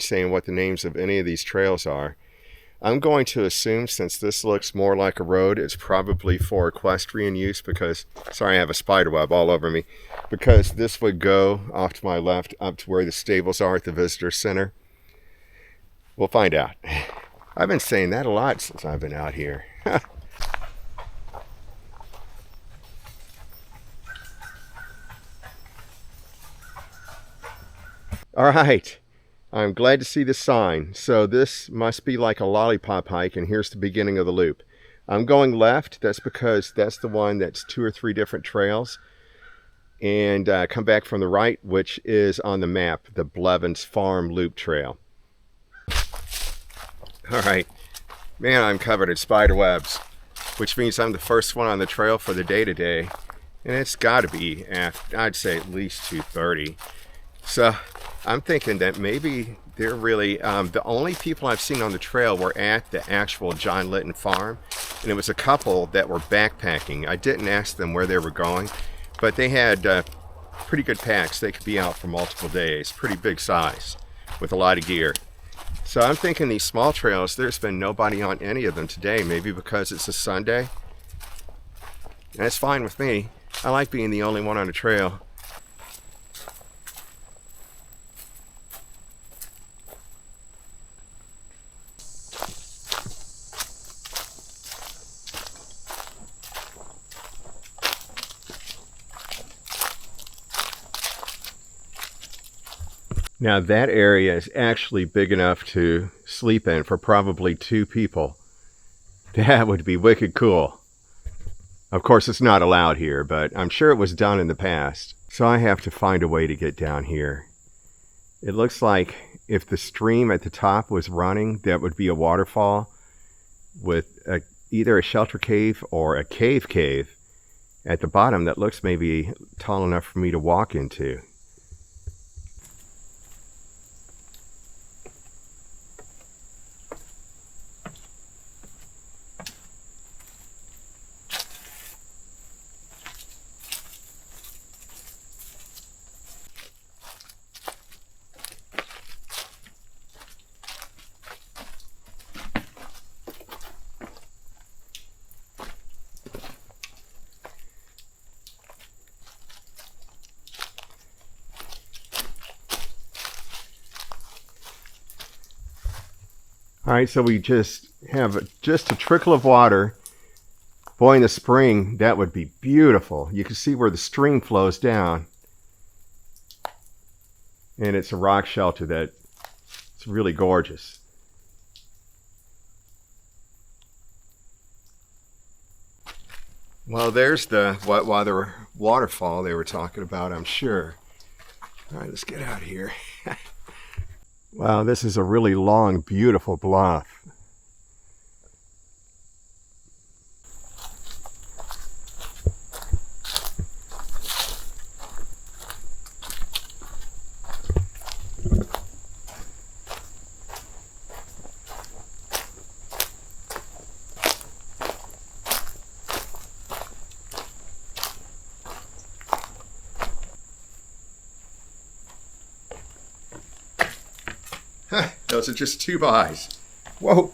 saying what the names of any of these trails are. I'm going to assume, since this looks more like a road, it's probably for equestrian use because, sorry, I have a spider web all over me, because this would go off to my left up to where the stables are at the visitor center. We'll find out. I've been saying that a lot since I've been out here. All right, I'm glad to see the sign. So this must be like a lollipop hike, and here's the beginning of the loop. I'm going left. That's because that's the one that's 2 or 3 different trails. And come back from the right, which is on the map, the Blevins Farm Loop Trail. All right, man, I'm covered in spider webs, which means I'm the first one on the trail for the day today. And it's got to be, I'd say, at least 2:30. So I'm thinking that maybe they're really, the only people I've seen on the trail were at the actual John Litton Farm. And it was a couple that were backpacking. I didn't ask them where they were going, but they had pretty good packs. They could be out for multiple days, pretty big size, with a lot of gear. So I'm thinking these small trails, there's been nobody on any of them today, maybe because it's a Sunday. And it's fine with me. I like being the only one on the trail. Now that area is actually big enough to sleep in for probably 2 people. That would be wicked cool. Of course, it's not allowed here, but I'm sure it was done in the past. So I have to find a way to get down here. It looks like if the stream at the top was running, that would be a waterfall with either a shelter cave or a cave at the bottom that looks maybe tall enough for me to walk into. All right, so we just have just a trickle of water. Boy, in the spring, that would be beautiful. You can see where the stream flows down. And it's a rock shelter that it's really gorgeous. Well, there's the Wetwater waterfall they were talking about, I'm sure. All right, let's get out of here. Wow, this is a really long, beautiful bluff. Those are just 2 buys. Whoa.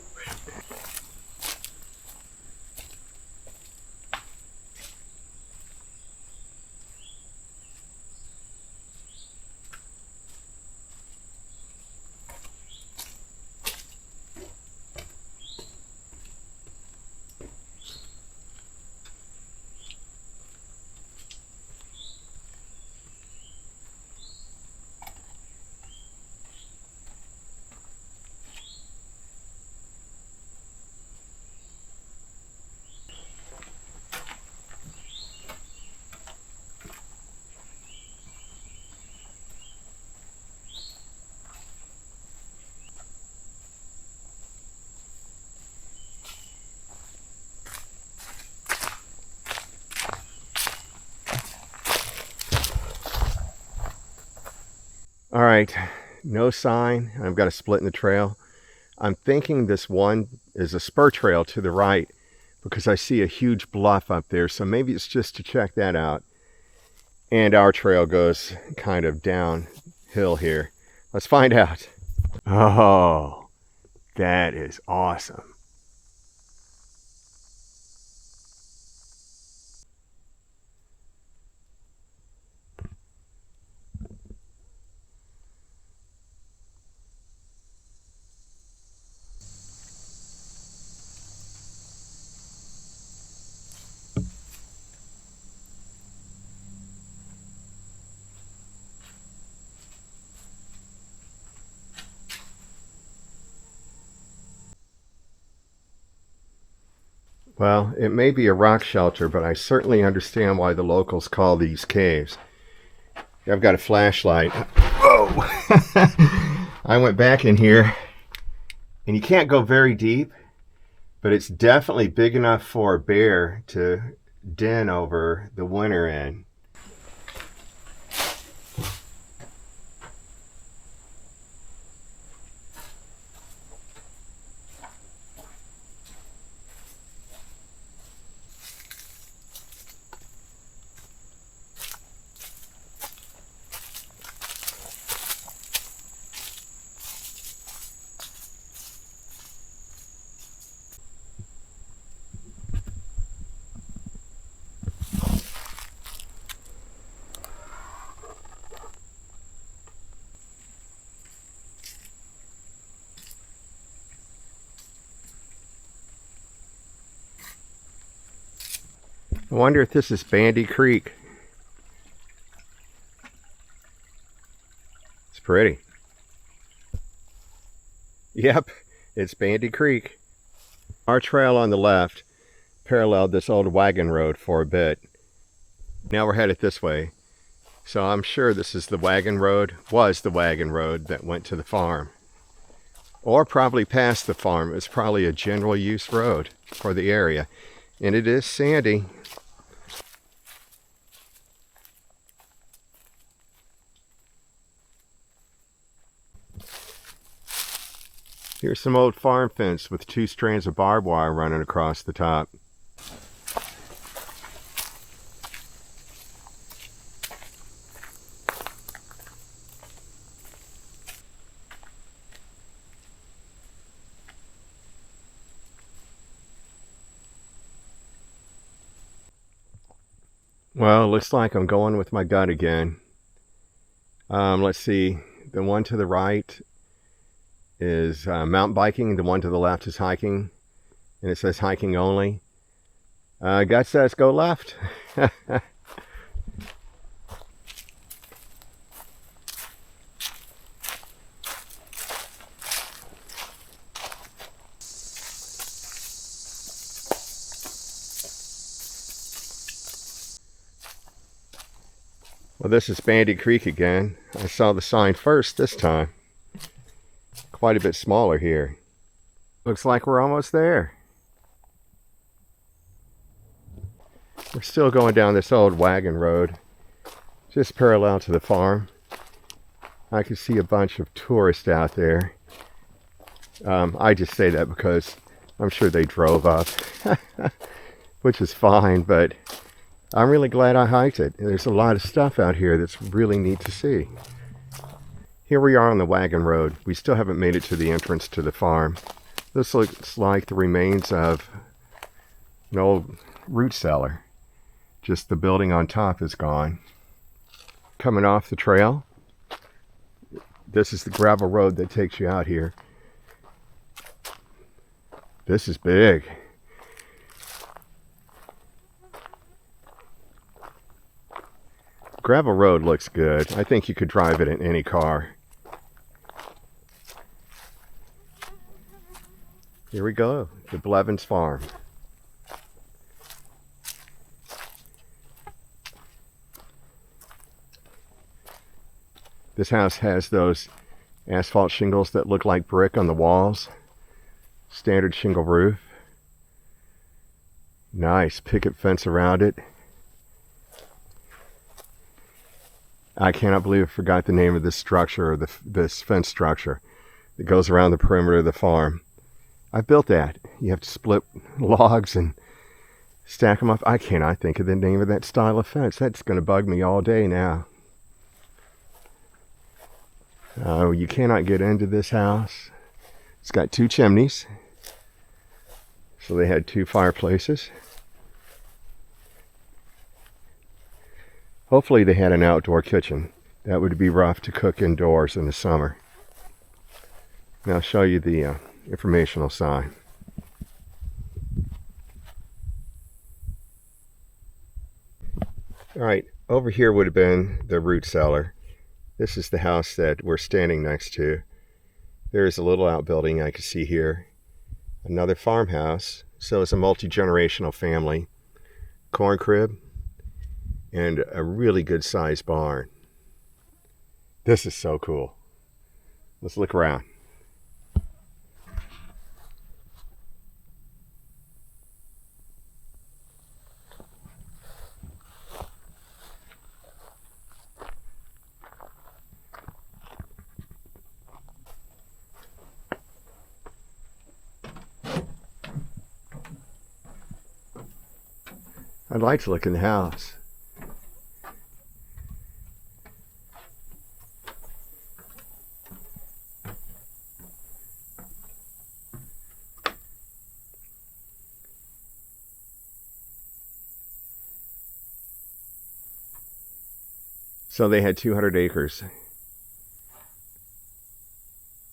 All right, no sign. I've got a split in the trail. I'm thinking this one is a spur trail to the right because I see a huge bluff up there. So maybe it's just to check that out. And our trail goes kind of downhill here. Let's find out. Oh, that is awesome. Well, it may be a rock shelter, but I certainly understand why the locals call these caves. I've got a flashlight. Whoa! I went back in here, and you can't go very deep, but it's definitely big enough for a bear to den over the winter in. I wonder if this is Bandy Creek. It's pretty. Yep, it's Bandy Creek. Our trail on the left paralleled this old wagon road for a bit. Now we're headed this way. So I'm sure this is the wagon road, was the wagon road that went to the farm. Or probably past the farm. It's probably a general use road for the area. And it is sandy. Here's some old farm fence with 2 strands of barbed wire running across the top. Well, looks like I'm going with my gut again. Let's see, the one to the right is mountain biking, the one to the left is hiking, and it says hiking only. Gut says go left. Well, this is Bandy Creek again. I saw the sign first this time. Quite a bit smaller here. Looks like we're almost there. We're still going down this old wagon road, just parallel to the farm. I can see a bunch of tourists out there. I just say that because I'm sure they drove up, which is fine, but I'm really glad I hiked it. There's a lot of stuff out here that's really neat to see. Here we are on the wagon road. We still haven't made it to the entrance to the farm. This looks like the remains of an old root cellar. Just the building on top is gone. Coming off the trail, this is the gravel road that takes you out here. This is big. Gravel road looks good. I think you could drive it in any car. Here we go, the Blevins Farm. This house has those asphalt shingles that look like brick on the walls. Standard shingle roof. Nice picket fence around it. I cannot believe I forgot the name of this structure, or this fence structure that goes around the perimeter of the farm. I built that. You have to split logs and stack them up. I cannot think of the name of that style of fence. That's going to bug me all day now. You cannot get into this house. It's got 2 chimneys. So they had 2 fireplaces. Hopefully they had an outdoor kitchen. That would be rough to cook indoors in the summer. Now I'll show you the informational sign. Alright, over here would have been the root cellar. This is the house that we're standing next to. There's a little outbuilding I can see here. Another farmhouse. So it's a multi-generational family. Corn crib. And a really good sized barn. This is so cool. Let's look around. I'd like to look in the house. So they had 200 acres.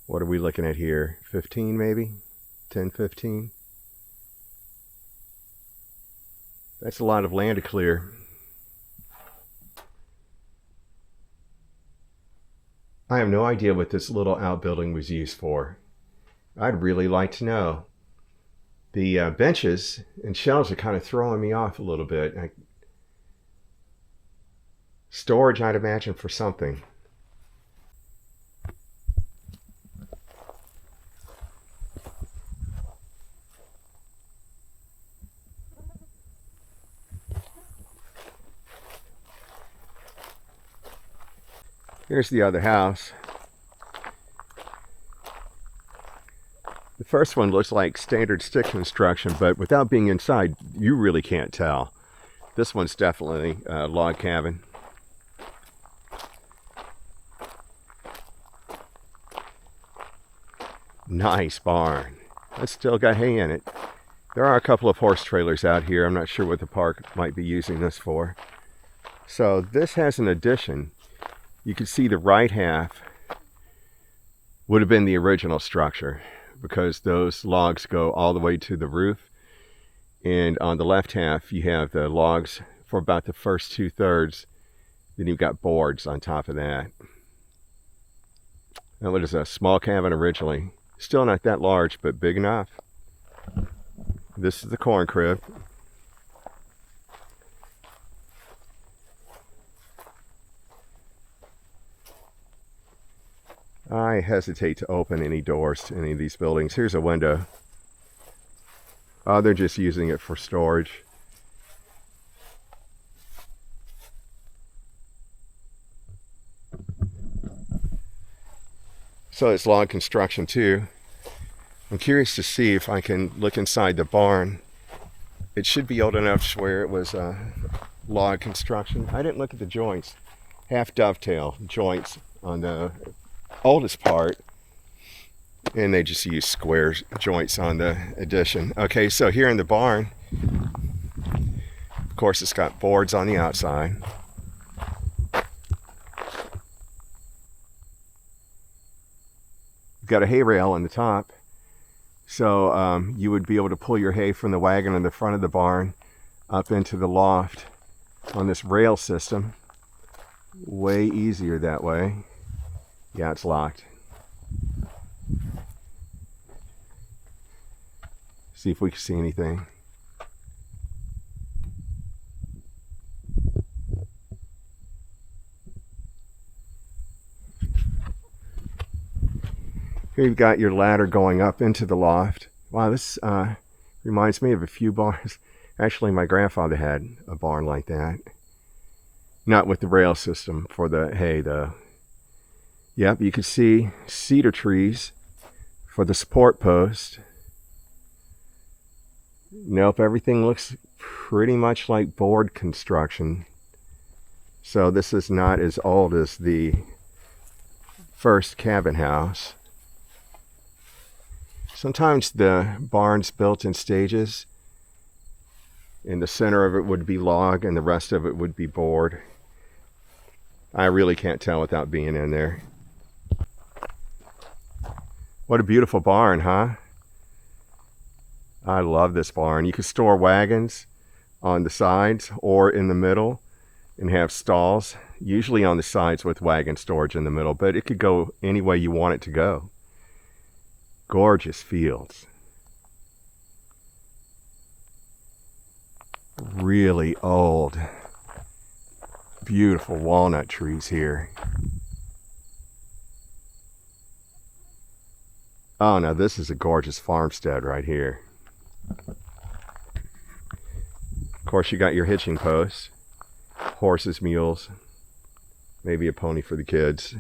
What are we looking at here? 15 maybe? 10, 15? That's a lot of land to clear. I have no idea what this little outbuilding was used for. I'd really like to know. The benches and shelves are kind of throwing me off a little bit. Storage, I'd imagine, for something. Here's the other house. The first one looks like standard stick construction, but without being inside, you really can't tell. This one's definitely a log cabin. Nice barn. It's still got hay in it. There are a couple of horse trailers out here. I'm not sure what the park might be using this for. So this has an addition. You can see the right half would have been the original structure because those logs go all the way to the roof. And on the left half, you have the logs for about the first 2/3. Then you've got boards on top of that. That was a small cabin originally. Still not that large, but big enough. This is the corn crib. I hesitate to open any doors to any of these buildings. Here's a window. Oh, they're just using it for storage. So it's log construction too. I'm curious to see if I can look inside the barn. It should be old enough to where it was log construction. I didn't look at the joints. Half dovetail joints on the oldest part, and they just use square joints on the addition. Okay, so here in the barn, of course, it's got boards on the outside. Got a hay rail on the top, so you would be able to pull your hay from the wagon in the front of the barn up into the loft on this rail system. Way easier that way. Yeah, it's locked. See if we can see anything. Here you've got your ladder going up into the loft. Wow, this reminds me of a few barns. Actually, my grandfather had a barn like that. Not with the rail system for the hay, though. Yep, you can see cedar trees for the support post. Nope, everything looks pretty much like board construction. So this is not as old as the first cabin house. Sometimes the barn's built in stages. In the center of it would be log and the rest of it would be board. I really can't tell without being in there. What a beautiful barn, huh? I love this barn. You can store wagons on the sides or in the middle and have stalls, usually on the sides with wagon storage in the middle, but it could go any way you want it to go. Gorgeous fields. Really old, beautiful walnut trees here. Oh, now this is a gorgeous farmstead right here. Of course, you got your hitching posts, horses, mules, maybe a pony for the kids.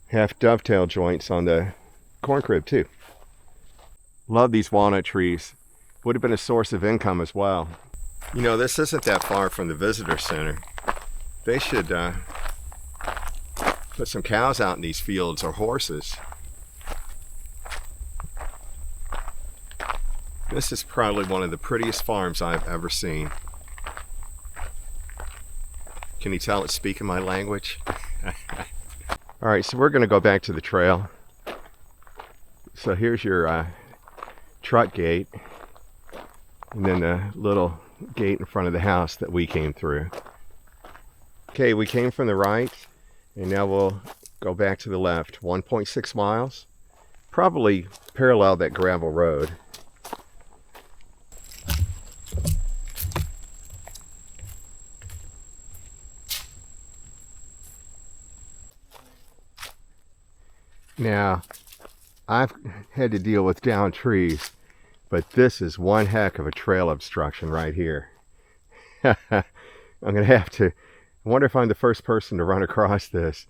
Half dovetail joints on the corn crib too. Love these walnut trees. Would have been a source of income as well. You know, this isn't that far from the visitor center. They should put some cows out in these fields or horses. This is probably one of the prettiest farms I've ever seen. Can you tell it's speaking my language? All right, so we're going to go back to the trail. So here's your truck gate, and then the little gate in front of the house that we came through. Okay, we came from the right, and now we'll go back to the left. 1.6 miles, probably parallel that gravel road. Now, I've had to deal with downed trees, but this is one heck of a trail obstruction right here. I'm going to have to, I wonder if I'm the first person to run across this.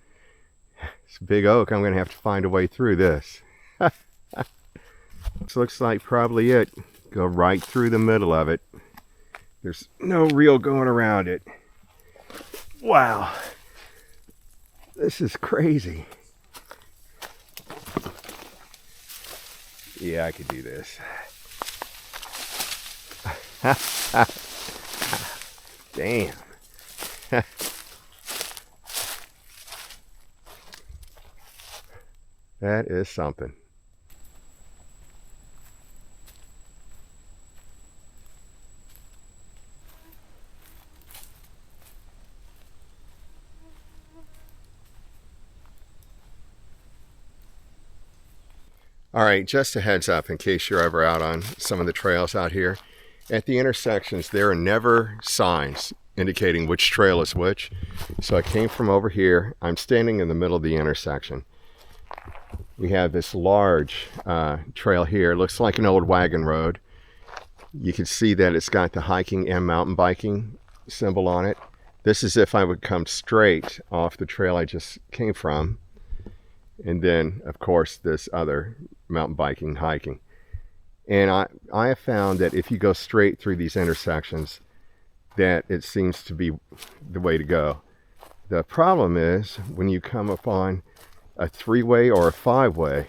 It's a big oak. I'm going to have to find a way through this. This looks like probably it. Go right through the middle of it. There's no real going around it. Wow. This is crazy. Yeah, I could do this. Damn. That is something. All right, just a heads up in case you're ever out on some of the trails out here. At the intersections, there are never signs indicating which trail is which. So I came from over here. I'm standing in the middle of the intersection. We have this large trail here. It looks like an old wagon road. You can see that it's got the hiking and mountain biking symbol on it. This is if I would come straight off the trail I just came from. And then, of course, this other mountain biking, hiking. And I have found that if you go straight through these intersections, that it seems to be the way to go. The problem is when you come upon a three-way or a five-way.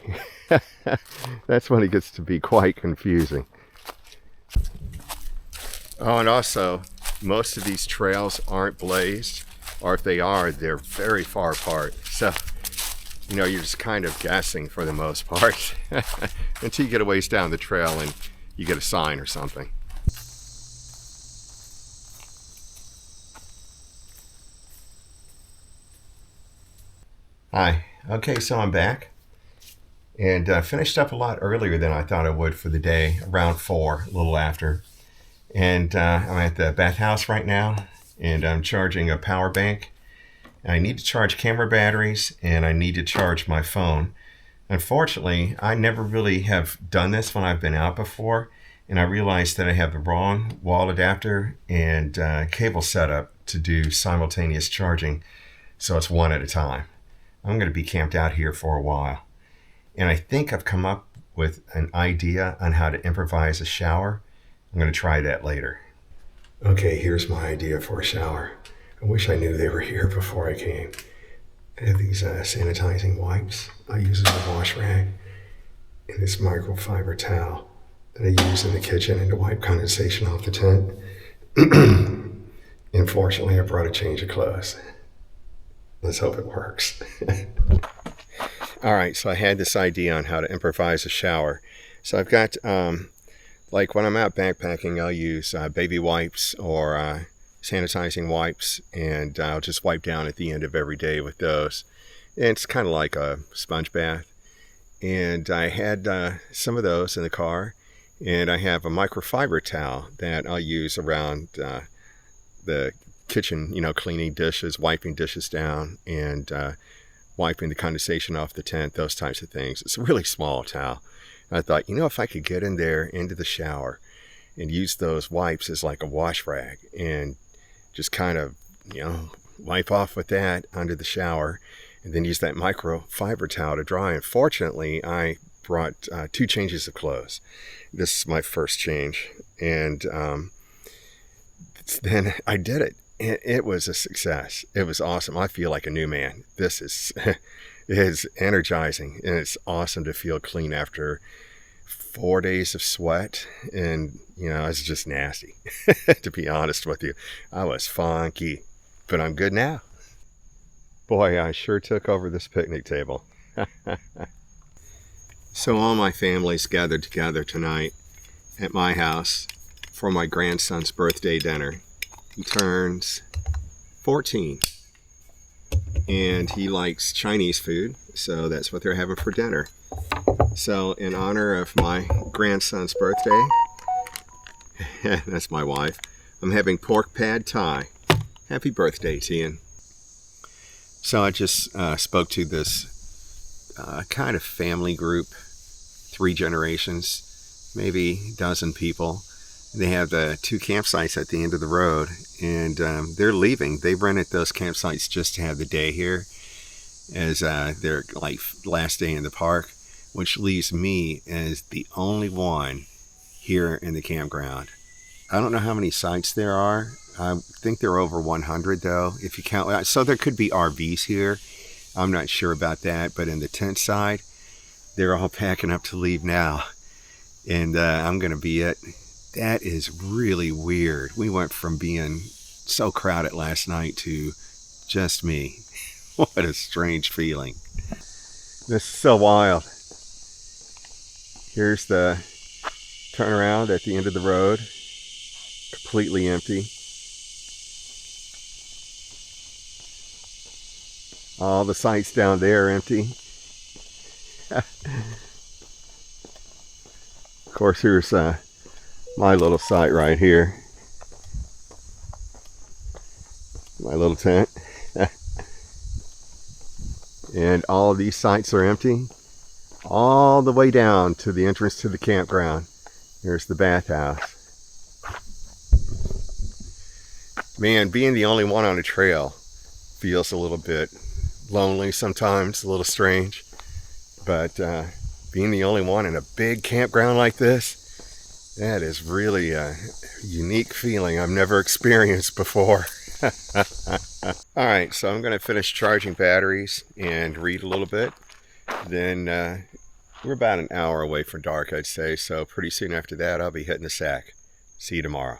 That's when it gets to be quite confusing. Oh, and also, most of these trails aren't blazed, or if they are, they're very far apart. So, you know, you're just kind of guessing for the most part until you get a ways down the trail and you get a sign or something. Hi. Okay, so I'm back. And finished up a lot earlier than I thought I would for the day, around 4, a little after. And I'm at the bathhouse right now, and I'm charging a power bank. I need to charge camera batteries, and I need to charge my phone. Unfortunately, I never really have done this when I've been out before, and I realized that I have the wrong wall adapter and cable setup to do simultaneous charging, so it's one at a time. I'm going to be camped out here for a while. And I think I've come up with an idea on how to improvise a shower. I'm going to try that later. Okay, here's my idea for a shower. I wish I knew they were here before I came. I have these sanitizing wipes I use as a wash rag, and this microfiber towel that I use in the kitchen and to wipe condensation off the tent. Unfortunately, I brought a change of clothes. Let's hope it works. All right, so I had this idea on how to improvise a shower. So I've got, like when I'm out backpacking, I'll use baby wipes or sanitizing wipes, and I'll just wipe down at the end of every day with those. And it's kind of like a sponge bath. And I had some of those in the car, and I have a microfiber towel that I'll use around the kitchen, you know, cleaning dishes, wiping dishes down, and wiping the condensation off the tent, those types of things. It's a really small towel. And I thought, you know, if I could get in there into the shower and use those wipes as like a wash rag and just kind of, you know, wipe off with that under the shower and then use that microfiber towel to dry. And fortunately, I brought 2 changes of clothes. This is my first change. And then I did it. It was a success. It was awesome. I feel like a new man. This is is energizing, and it's awesome to feel clean after 4 days of sweat. And, you know, it's just nasty, to be honest with you. I was funky, but I'm good now. Boy, I sure took over this picnic table. So all my family's gathered together tonight at my house for my grandson's birthday dinner. He turns 14, and he likes Chinese food, so that's what they're having for dinner. So in honor of my grandson's birthday, that's my wife, I'm having pork pad thai. Happy birthday, Tian. So I just spoke to this kind of family group, 3 generations, maybe a dozen people. They have the 2 campsites at the end of the road, and they're leaving. They rented those campsites just to have the day here as their like last day in the park, which leaves me as the only one here in the campground. I don't know how many sites there are. I think there are over 100 though, if you count. So there could be RVs here. I'm not sure about that, but in the tent side, they're all packing up to leave now, and I'm going to be it. That is really weird. We went from being so crowded last night to just me. What a strange feeling. This is so wild. Here's the turnaround at the end of the road. Completely empty. All the sites down there empty. Of course, here's my little site right here. My little tent. And all of these sites are empty. All the way down to the entrance to the campground. Here's the bathhouse. Man, being the only one on a trail feels a little bit lonely sometimes, a little strange. But being the only one in a big campground like this, that is really a unique feeling I've never experienced before. All right, so I'm going to finish charging batteries and read a little bit. Then we're about an hour away from dark, I'd say. So pretty soon after that, I'll be hitting the sack. See you tomorrow.